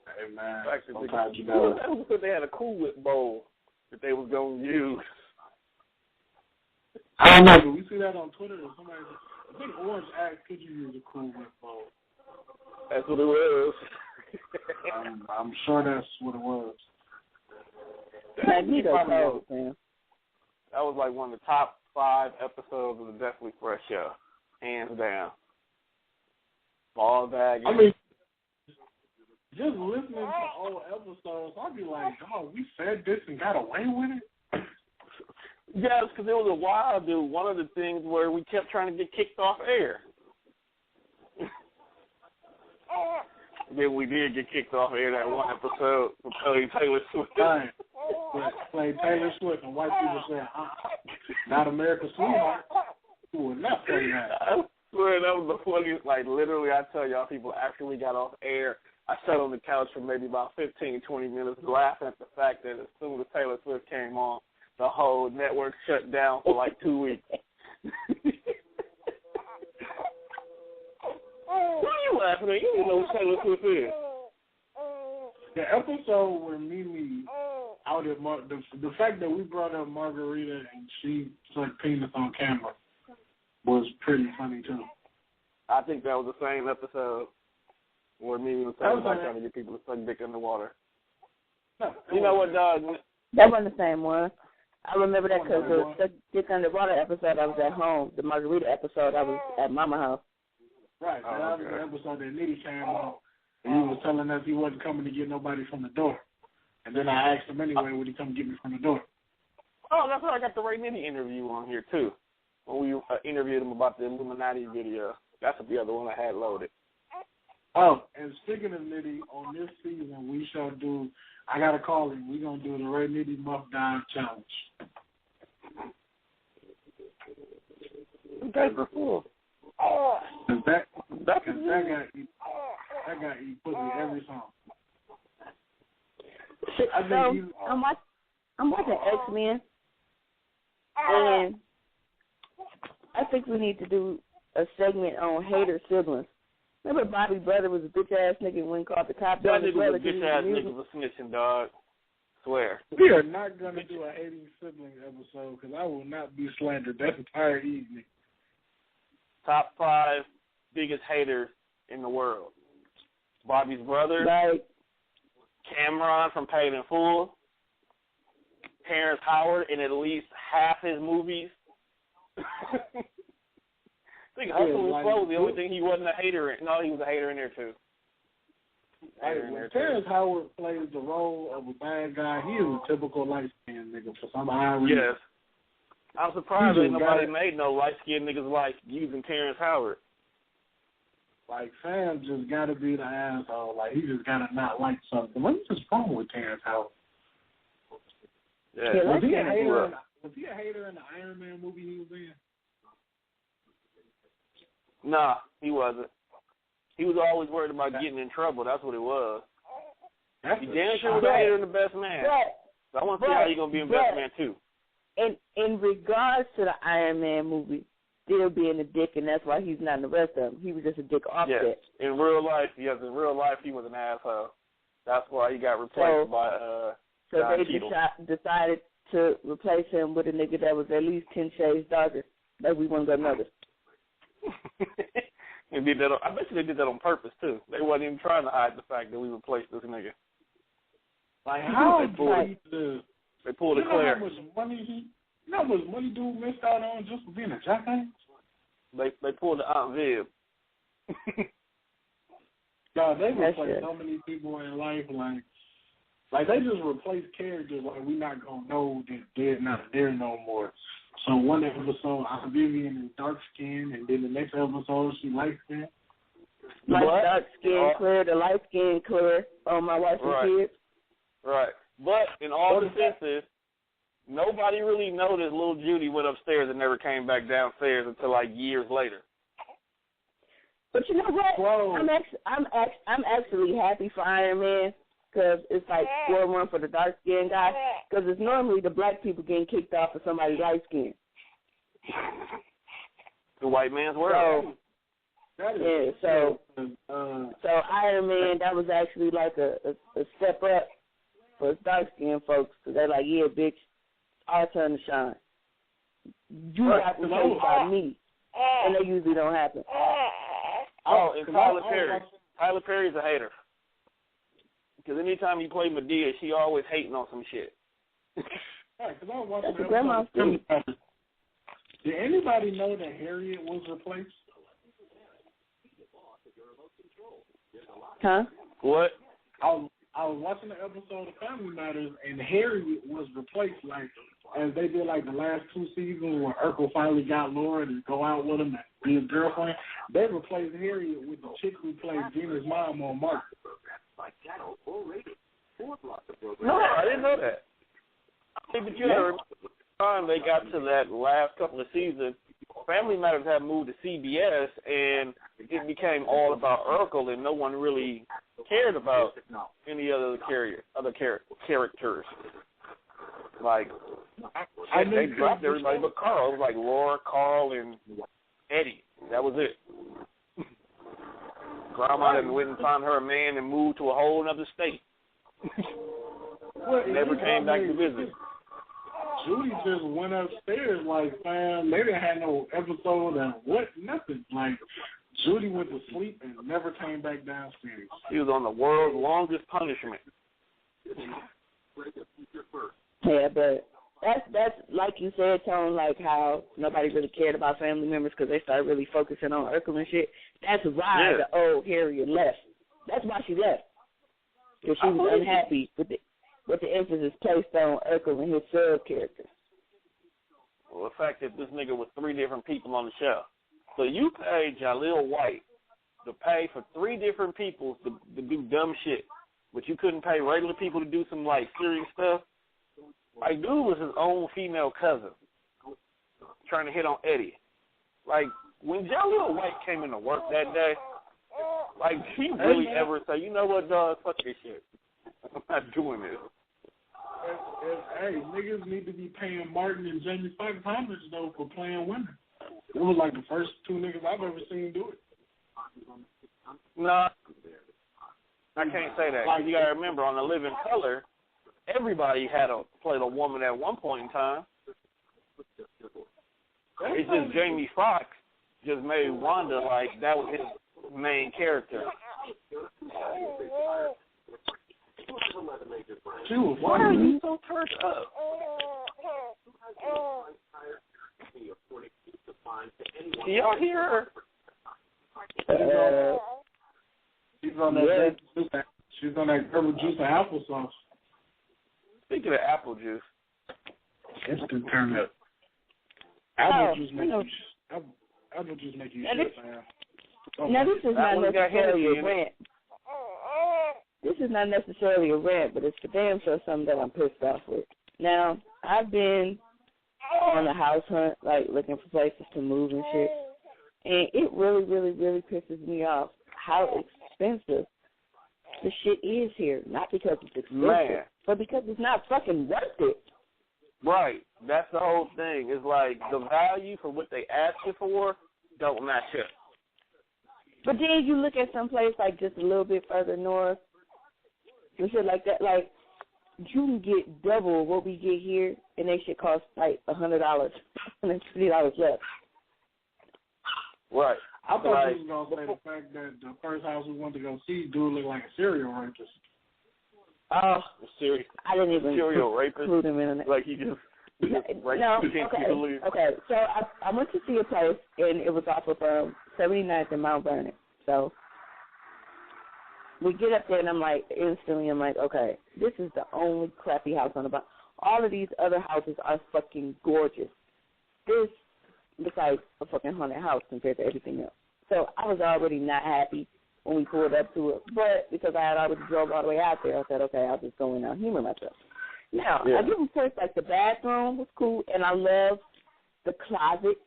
Hey, man. Sometimes you know. That was because they had a Cool Whip bowl that they was going to use. I don't know. Did we see that on Twitter or somebody? I think Orange asked, could you use a Cool Whip bowl? That's what it was. I'm sure that's what it was. That was like one of the top 5 episodes of the Definitely Fresh show, hands down. Ball bagging. I mean, just listening to old episodes, I'd be like, oh, we said this and got away with it? Yes, because it was a while, dude. One of the things where we kept trying to get kicked off air. Then we did get kicked off air that one episode for playing Taylor Swift. Right. Played Taylor Swift and white people said, not America's sweetheart. We would not play that. I swear that was the funniest. Like, literally, I tell y'all, people actually got off air I sat on the couch for maybe about 15, 20 minutes laughing at the fact that as soon as Taylor Swift came on, the whole network shut down for like 2 weeks. What are you laughing at? You don't know who Taylor Swift is. The episode where Mimi out at the fact that we brought up Margarita and she sucked penis on camera was pretty funny too. I think that was the same episode where Mimi was talking about trying to get people to suck dick in the water. No, you know what, dog? That wasn't the same one. I remember that because the Suck Dick Underwater episode, I was at home. The Margarita episode, I was at Mama's house. Right, so that was the episode that Nitty came on, and he was telling us he wasn't coming to get nobody from the door. And then I asked him anyway, would he come get me from the door? Oh, that's why I got the Ray Nitty interview on here, too, when we interviewed him about the Illuminati video. That's the other one I had loaded. Oh, and speaking of Nitty, on this season, we shall do, I got to call him, we're going to do the Ray Nitty Muff Dive Challenge. Okay, cool. That guy eat pussy every song. I'm watching X-Men, and I think we need to do a segment on hater siblings. Remember Bobby's brother was a bitch-ass nigga when he called the cops on his brother? That nigga was a bitch-ass nigga for snitching, dog. Swear. We are not going to do a hating siblings episode because I will not be slandered that entire evening. Top 5 biggest haters in the world. Bobby's brother, Cameron from Paid in Full, Terrence Howard in at least half his movies. I think Hustle and Flow was the only thing he wasn't a hater in. No, he was a hater in there too. Terrence Howard plays the role of a bad guy. He is a typical light-skinned nigga for some odd reason. Yes. I'm surprised that nobody made no light-skinned niggas like using Terrence Howard. Like, Sam just got to be the asshole. Like, he just got to not like something. What is wrong with Terrence Howard? Yeah. Was he a hater in the Iron Man movie he was in? Nah, he wasn't. He was always worried about getting in trouble. That's what it was. He damn sure was a hater in The Best Man. So I want to see how he's going to be in Best Man 2. In regards to the Iron Man movie, still being a dick, and that's why he's not in the rest of them. He was just a dick offset. Yes. In real life, he was an asshole. That's why he got replaced by So they decided to replace him with a nigga that was at least 10 shades darker. Like we won't go notice. I bet you they did that on purpose, too. They wasn't even trying to hide the fact that we replaced this nigga. Like, how they pulled a Claire. You know how much money dude missed out on just for being a jackass? They pulled the Aunt Viv. No, they replaced so many people in life, like they just replace characters like we not gonna know that they're not there no more. So one episode, Aunt Vivian is dark skinned, and then the next episode she light skinned. Like dark skin Claire, the light skin Claire on My Wife and Kids. Right. But in all the senses, nobody really noticed little Judy went upstairs and never came back downstairs until like years later. But you know what? Whoa. I'm actually happy for Iron Man because it's like 4-1 for the dark skinned guy because it's normally the black people getting kicked off for somebody light skinned. The white man's world. So Iron Man, that was actually like a step up for dark skinned folks because they're like, yeah, bitch, our turn to shine. You got to play by me, and they usually don't happen. Oh, and Tyler Perry. Tyler Perry's a hater. Because anytime you play MissDia, she always hating on some shit. Right, because I was watching That's grandma's thing. Did anybody know that Harriet was replaced? Huh? What? I was watching the episode of Family Matters, and Harriet was replaced, like, as they did, like, the last 2 seasons when Urkel finally got Laura to go out with him and be his girlfriend. They replaced Harriet with the chick who played Gina's mom on Mark. No, I didn't know that. But you know, the time they got to that last couple of seasons, Family Matters had moved to CBS, and it became all about Urkel, and no one really cared about any other characters. Like, they dropped everybody but Carl. It was like Laura, Carl, and Eddie. That was it. Grandma done went and found her a man and moved to a whole other state. Never came back to visit. Judy just went upstairs like, man, they didn't have no episode and nothing. Like, Judy went to sleep and never came back downstairs. She was on the world's longest punishment. Yeah, but that's like you said, Tone, like how nobody really cared about family members because they started really focusing on Urkel and shit. That's why the old Harriet left. That's why she left. Because she was unhappy with the emphasis placed on Urkel and his sub-characters. Well, the fact that this nigga was 3 different people on the show. So you paid Jaleel White to pay for 3 different people to do dumb shit, but you couldn't pay regular people to do some, like, serious stuff? Like, dude was his own female cousin trying to hit on Eddie. Like, when Jaleel White came into work that day, like, he really ever say, you know what, dog, fuck this shit. I'm not doing this. Hey, niggas need to be paying Martin and Jamie Foxx homage, though, for playing women. It was like the first 2 niggas I've ever seen do it. Nah, I can't say that. Like, you got to remember, on The Living Color, everybody played a woman at one point in time. It's just Jamie Foxx just made Wanda like that was his main character. Why are you so turned up? Can y'all hear her? She's on that. She's on that herbal juice and applesauce. Speaking of apple juice, it's the turn up. Apple juice make you shit, man. Now this is not necessarily a rant. This is not necessarily a rant, but it's for damn sure something that I'm pissed off with. Now, I've been on a house hunt, like looking for places to move and shit, and it really, really, really pisses me off how expensive the shit is here. Not because it's expensive, but because it's not fucking worth it. Right. That's the whole thing. It's like the value for what they ask you for don't match up. But then you look at some place like just a little bit further north, and shit like that, like, you can get double what we get here, and they should cost like $100 and $50 less. Right. I thought you was going to say the fact that the first house we went to go see, dude looked like a serial rapist. Oh, I didn't even include him in it. Like he just raped okay. So I went to see a place, and it was off of 79th and Mount Vernon. So we get up there, and I'm like, okay, this is the only crappy house on the block. All of these other houses are fucking gorgeous. This looks like a fucking haunted house compared to everything else. So I was already not happy when we pulled up to it. But because I had already drove all the way out there, I said, okay, I'll just go in and humor myself. Now, I give them first, like, the bathroom was cool, and I loved the closet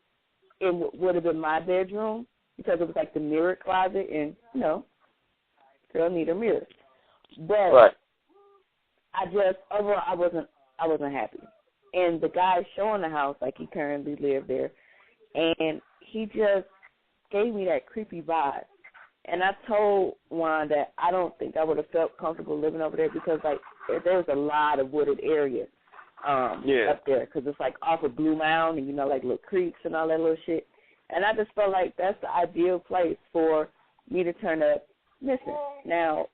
in what would have been my bedroom because it was like the mirror closet, and, you know, girl need a mirror. But I just, overall, I wasn't happy. And the guy showing the house, like, he currently lived there, and he just gave me that creepy vibe. And I told Juan that I don't think I would have felt comfortable living over there because, like, there's a lot of wooded area up there because it's, like, off of Blue Mound and, you know, like, little creeks and all that little shit. And I just felt like that's the ideal place for me to turn up missing. Now,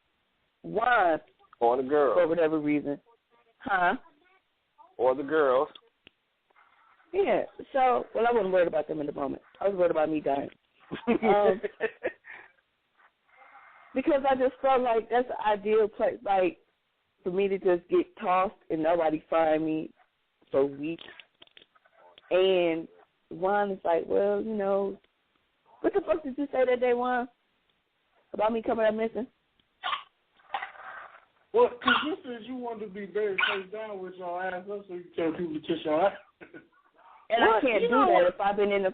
Juan, or the girls, for whatever reason, or the girls. Yeah, so, well, I wasn't worried about them in the moment. I was worried about me dying. Because I just felt like that's the ideal place, like, for me to just get tossed and nobody find me for weeks. And Juan is like, well, you know, what the fuck did you say that day, Juan? About me coming up missing? Well, because you said you wanted to be buried face down with your ass up so you can tell people to kiss your ass. And I can't do that if I've been in the...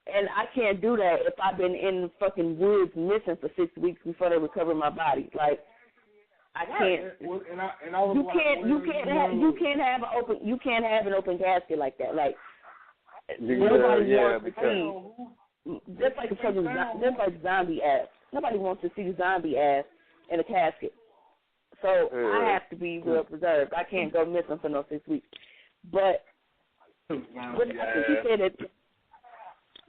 And I can't do that if I've been in the fucking woods missing for 6 weeks before they recover my body. Like, I can't. You can't have an open casket like that. Like nobody wants to see. Just like zombie ass. Nobody wants to see zombie ass in a casket. So I have to be real preserved. I can't go missing for no 6 weeks. But I think he said that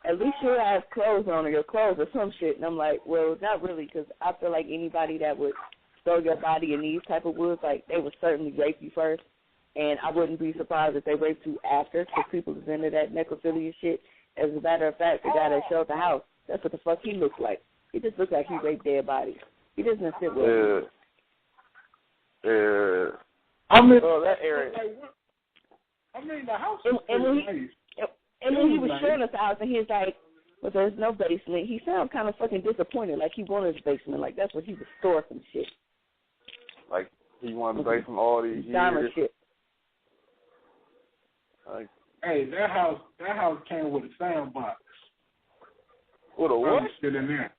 at least you'll have clothes on or your clothes or some shit. And I'm like, well, not really, because I feel like anybody that would throw your body in these type of woods, like they would certainly rape you first. And I wouldn't be surprised if they raped you after, because people is into that necrophilia shit. As a matter of fact, the guy that showed the house, that's what the fuck he looks like. He just looks like he raped dead bodies. He doesn't sit well. I'm in that area. I mean, the house is nice. And when he was showing us the house, and he was like, well, there's no basement, he sounded kind of fucking disappointed, like he wanted his basement. Like, that's what he was storing some shit. Like, he wanted to break from all these diamond years. Shit. Like, hey, that house came with a sandbox. With a what? Shit in there.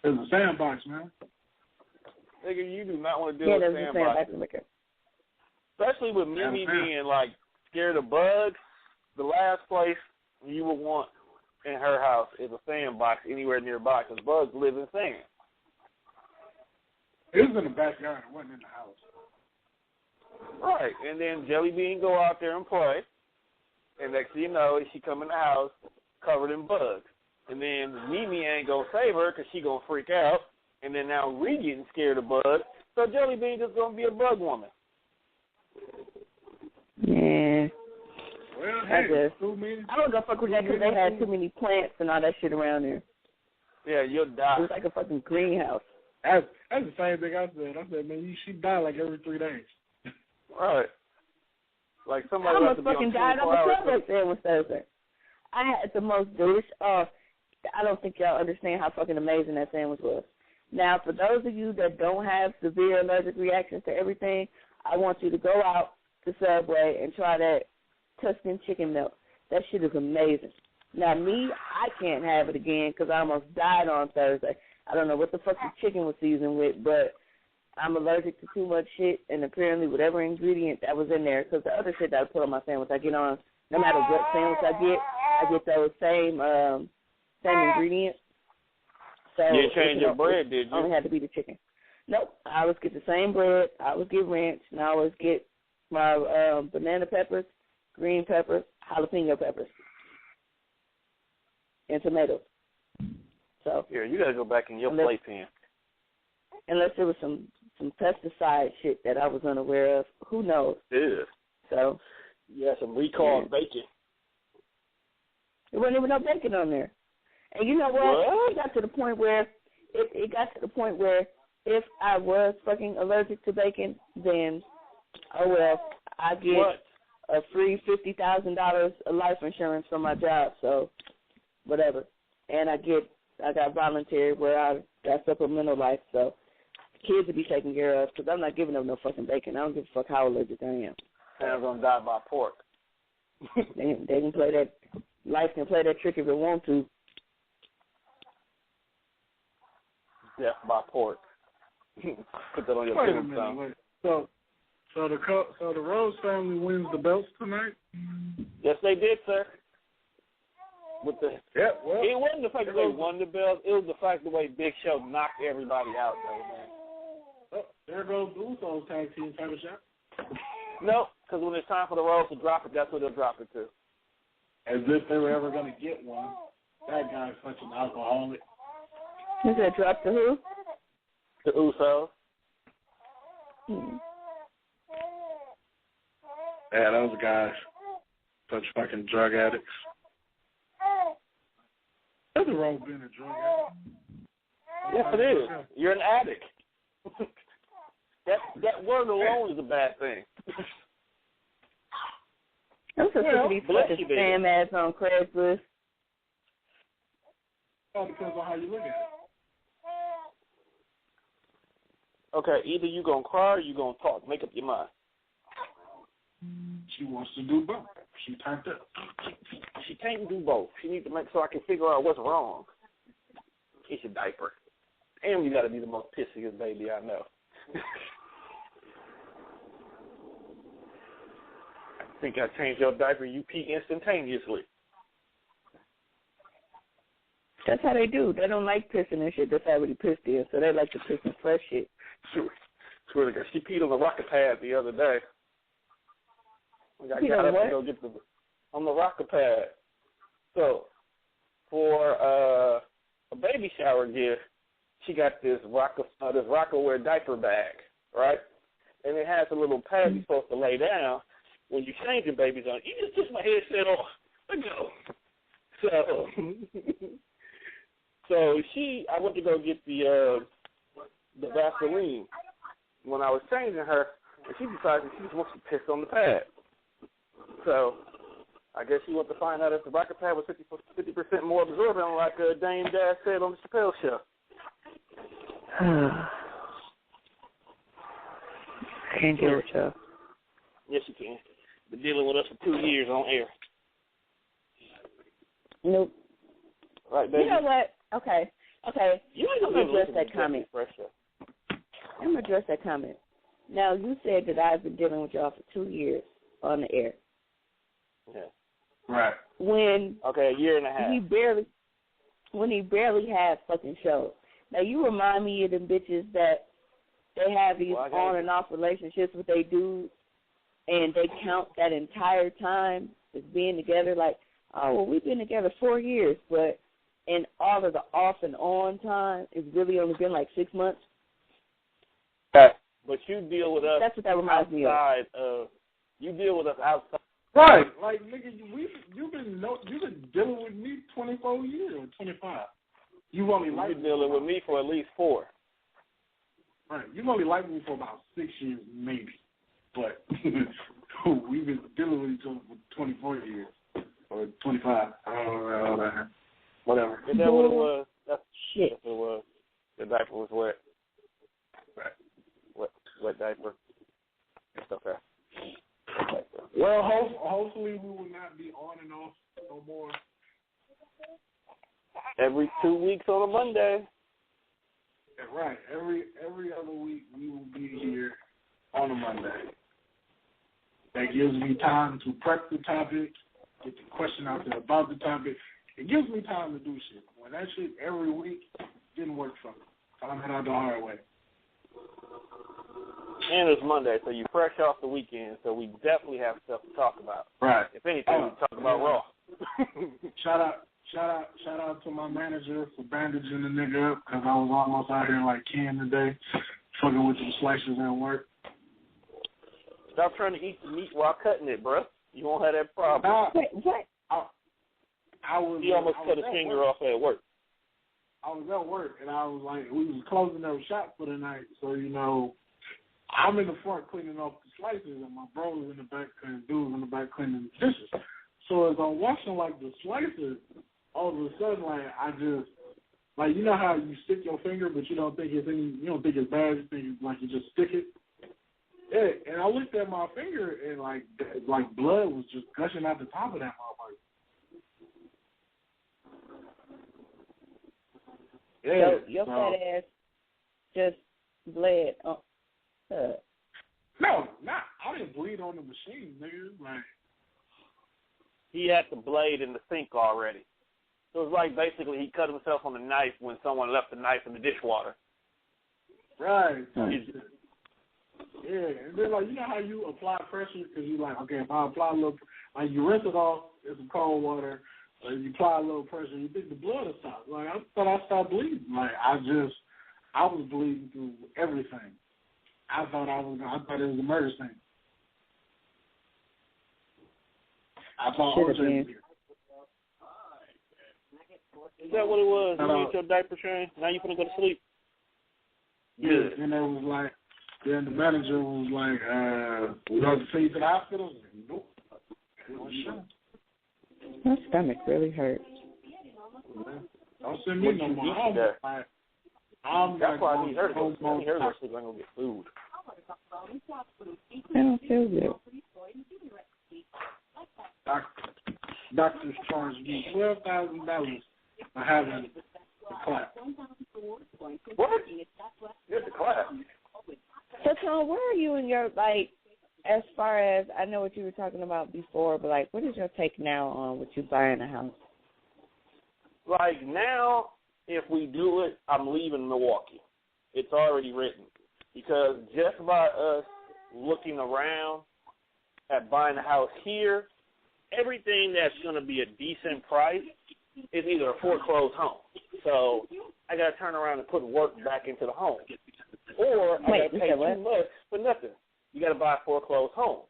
There's a sandbox, man. Nigga, you do not want to deal with sandboxes. Especially with Mimi being, like, scared of bugs. The last place you would want in her house is a sandbox anywhere nearby, because bugs live in sand. It was in the backyard. It wasn't in the house. Right. And then Jelly Bean go out there and play. And next thing you know, she come in the house covered in bugs. And then Mimi ain't going to save her because she going to freak out. And then now we getting scared of bugs. So Jelly Bean just going to be a bug woman. Yeah. Well, hey, I don't go fuck with that because they had too many plants and all that shit around there. Yeah, you'll die. It was like a fucking greenhouse. That's the same thing I said. I said, man, she die like every 3 days. Right. Like somebody I almost fucking died on the club there was Thursday. I had the most delicious. I don't think y'all understand how fucking amazing that sandwich was. Now, for those of you that don't have severe allergic reactions to everything, I want you to go out to Subway and try that Tuscan chicken milk. That shit is amazing. Now, me, I can't have it again because I almost died on Thursday. I don't know what the fuck the chicken was seasoned with, but I'm allergic to too much shit, and apparently whatever ingredient that was in there, because the other shit that I put on my sandwich, I get on, no matter what sandwich I get those same ingredients. So you didn't change your bread, did you? Only had to be the chicken. Nope. I always get the same bread. I always get ranch, and I always get my banana peppers, green peppers, jalapeno peppers, and tomatoes. So here, you gotta go back in your playpen. Unless there was some pesticide shit that I was unaware of, who knows? Yeah. So yeah, some recalled bacon. There wasn't even no bacon on there. And you know what? It got to the point where if I was fucking allergic to bacon, then I get a free $50,000 of life insurance from my job, so whatever. And I got voluntary where I got supplemental life, so the kids will be taken care of because I'm not giving them no fucking bacon. I don't give a fuck how allergic I am. Sam's gonna die by pork. They can play that. Life can play that trick if it want to. Death by pork. Put that on your tombstone. So the Rose family wins the belts tonight? Yes, they did, sir. It wasn't the fact that they won the belts. It was the fact the way Big Show knocked everybody out, though, man. Oh, there goes the Usos tag team title shot. No, because when it's time for the Rose to drop it, that's what they'll drop it to. As if they were ever going to get one. That guy's such an alcoholic. Is that drop to who? The Usos. Yeah, those guys. Such fucking drug addicts. Nothing wrong with being a drug addict. Yes, it is. You're an addict. That word alone is a bad thing. I'm so sick of these fucking spam ads on Craigslist. All depends on how you look at it. Okay, either you gonna cry or you gonna talk. Make up your mind. She wants to do both. She turned up. She can't do both. She needs to make sure I can figure out what's wrong. It's your diaper. And you gotta be the most pissiest baby I know. I think I changed your diaper, you pee instantaneously. That's how they do. They don't like pissing and shit. That's how everybody pissed in, so they like to piss in fresh shit. Swear to God, she peed on the rocket pad the other day. I got up to go get on the rocket pad. So, for a baby shower gift, she got this Rockaware diaper bag, right? And it has a little pad you're supposed to lay down when you change your babies on. You just took my headset off. Let go. So I went to go get the Vaseline when I was changing her, and she decided she just wants to piss on the pad. So I guess she wanted to find out if the rocket pad was 50% more absorbent, like Dame Dash said on the Chappelle Show. Can't deal with y'all. Yes, you can. Been dealing with us for 2 years on air. Nope. Right, baby. You know what? Okay. I'm going to address that comment. I'm going to address that comment. Now, you said that I've been dealing with y'all for 2 years on the air. Yeah. Right. A year and a half. When he barely had fucking shows. Now, you remind me of them bitches that they have these on and off relationships with they dudes, and they count that entire time as being together like, oh, well, we've been together 4 years, but in all of the off and on time, it's really only been like 6 months. But you deal with us. That's what that reminds me of. You deal with us outside. Right, like nigga, you've been dealing with me 24 years or 25. You've been dealing with me for at least 4. Right, you've only liked me for about 6 years, maybe, but we've been dealing with each other for 24 years or 25. I don't know, whatever. Is that what it was? That's shit. It was. The diaper was wet. Right. Wet diaper. It's okay. Well, hopefully we will not be on and off no more. Every 2 weeks on a Monday. Right. Every other week we will be here on a Monday. That gives me time to prep the topic, get the question out there about the topic. It gives me time to do shit. When that shit every week didn't work for me. Found it out the hard way. And it's Monday, so you're fresh off the weekend, so we definitely have stuff to talk about. Right. If anything, we talk about Raw. Shout out to my manager for bandaging the nigga up, because I was almost out here like Ken today, fucking with some slicers at work. Stop trying to eat the meat while cutting it, bruh. You won't have that problem. Wait, what? He almost cut his finger off at work. I was at work, and I was like, we was closing up shop for the night, so, you know, I'm in the front cleaning off the slicers, and my bro was in the back, and dude was in the back cleaning the dishes. So as I'm washing, like, the slicers, all of a sudden, like, I just, like, you know how you stick your finger, but you don't think it's bad, you think, like, you just stick it? Yeah, and I looked at my finger, and, like blood was just gushing out the top of that motherfucker. Yeah, so your fat ass just bled. No, I didn't bleed on the machine, nigga. Like, he had the blade in the sink already. So it was like basically he cut himself on the knife when someone left the knife in the dishwater. Right. Yeah, and then, like, you know how you apply pressure? Because you like, okay, if I apply a little, like, you rinse it off in some cold water, you apply a little pressure, you think the blood will stop. Like, I thought I stopped bleeding. Like, I was bleeding through everything. I thought it was a murder scene. I thought OJ was here. Is that what it was? You need your diaper train? Now you finna go to sleep? Yeah, and it was like, then the manager was like, we have to take you to the hospital? I was like, nope. Sure. My stomach really hurts. Don't send me no more. That's why I need her to go sleep. I need her to go sleep. I'm going to get food. I don't feel good. Doctors charged me $12,000 for having the clap. What? You had the clap? So, Tom, where are you in your, like, as far as, I know what you were talking about before, but, like, what is your take now on what you buying a house? Like, now, if we do it, I'm leaving Milwaukee. It's already written. Because just by us looking around at buying a house here, everything that's going to be a decent price is either a foreclosed home. So I got to turn around and put work back into the home. Or I got to pay too much for nothing. You got to buy a foreclosed home.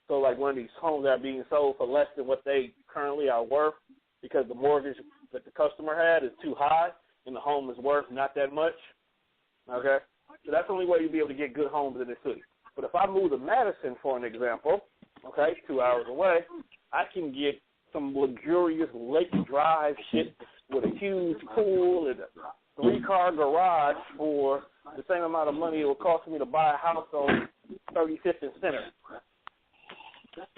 So like one of these homes that are being sold for less than what they currently are worth because the mortgage that the customer had is too high and the home is worth not that much. Okay? So that's the only way you'll be able to get good homes in the city. But if I move to Madison, for an example, okay, 2 hours away, I can get some luxurious Lake Drive shit with a huge pool and a 3-car garage for the same amount of money it would cost me to buy a house on 35th and Center.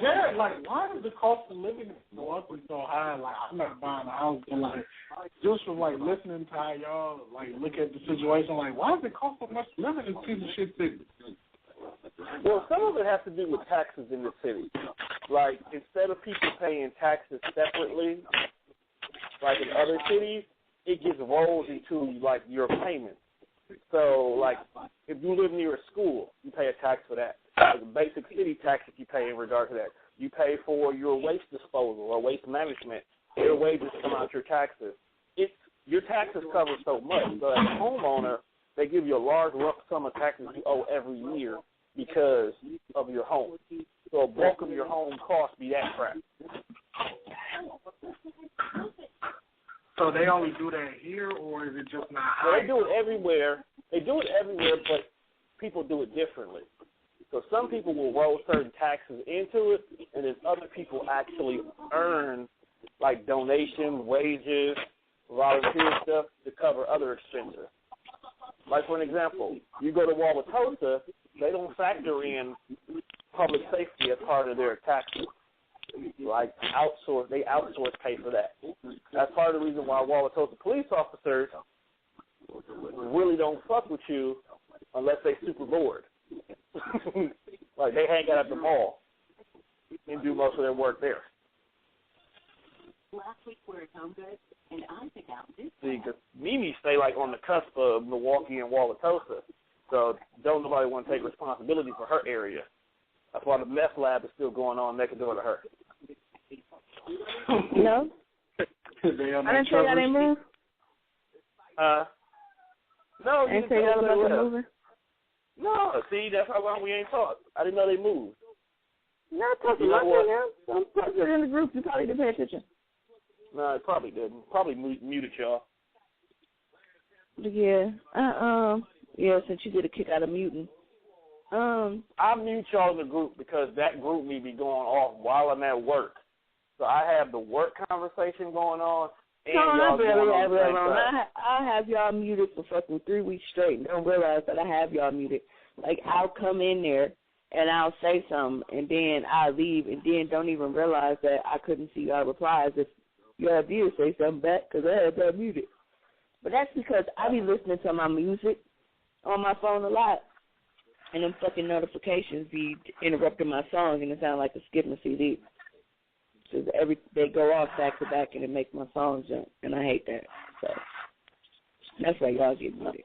Yeah, like, why is the cost of living in Milwaukee so high? Like, I'm not buying a house, but, like, just from, like, listening to how y'all, like, look at the situation, like, why does it cost so much to live in this piece of shit city? Well, some of it has to do with taxes in the city. Like, instead of people paying taxes separately, like in other cities, it gets rolled into, like, your payments. So, like, if you live near a school, you pay a tax for that. There's a basic city tax that you pay in regard to that. You pay for your waste disposal or waste management. Your wages come out your taxes. Your taxes cover so much. So as a homeowner, they give you a large lump sum of taxes you owe every year because of your home. So a bulk of your home costs be that crap. So they only do that here, or is it just not high? Well, they do it everywhere. They do it everywhere, but people do it differently. So some people will roll certain taxes into it, and then other people actually earn, like, donations, wages, volunteer stuff to cover other expenses. Like, for an example, you go to Wauwatosa, they don't factor in public safety as part of their taxes. Like, they outsource pay for that. That's part of the reason why Wauwatosa police officers really don't fuck with you unless they super bored. Like, they hang out at the mall and do most of their work there. Last week we're at Home Goods, and I pick out this. See, because Mimi stay, like, on the cusp of Milwaukee and Wauwatosa, so don't nobody want to take responsibility for her area. That's why the meth lab is still going on next door to her. No? I didn't say y'all didn't move. No, I didn't say y'all about to move. No, see, that's how long we ain't talked. I didn't know they moved. No, I'm talking about you now. I'm talking in the group. You probably didn't pay attention. No, it probably didn't. Probably muted y'all. Yeah. Yeah, since you get a kick out of muting. I mute y'all in the group because that group may be going off while I'm at work. So I have the work conversation going on, and y'all going on the same time. I have y'all muted for fucking 3 weeks straight and don't realize that I have y'all muted. Like, I'll come in there and I'll say something, and then I'll leave, and then don't even realize that I couldn't see y'all replies if y'all did say something back because I had that muted. But that's because I be listening to my music on my phone a lot, and them fucking notifications be interrupting my song, and it sounds like a skipping CD. So they go off back to back, and it makes my song jump, and I hate that. So that's why y'all get muted.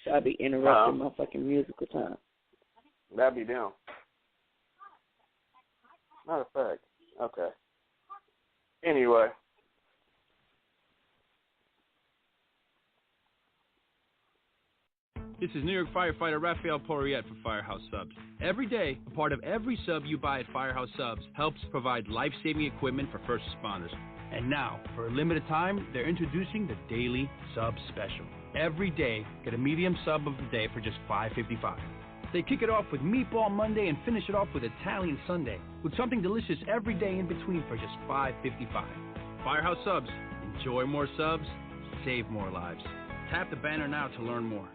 So I be interrupting my fucking musical time. That'd be down. Matter of fact, okay. Anyway. This is New York firefighter Raphael Porriette for Firehouse Subs. Every day, a part of every sub you buy at Firehouse Subs helps provide life-saving equipment for first responders. And now, for a limited time, they're introducing the Daily Sub Special. Every day, get a medium sub of the day for just $5.55. They kick it off with Meatball Monday and finish it off with Italian Sunday, with something delicious every day in between for just $5.55. Firehouse Subs. Enjoy more subs, save more lives. Tap the banner now to learn more.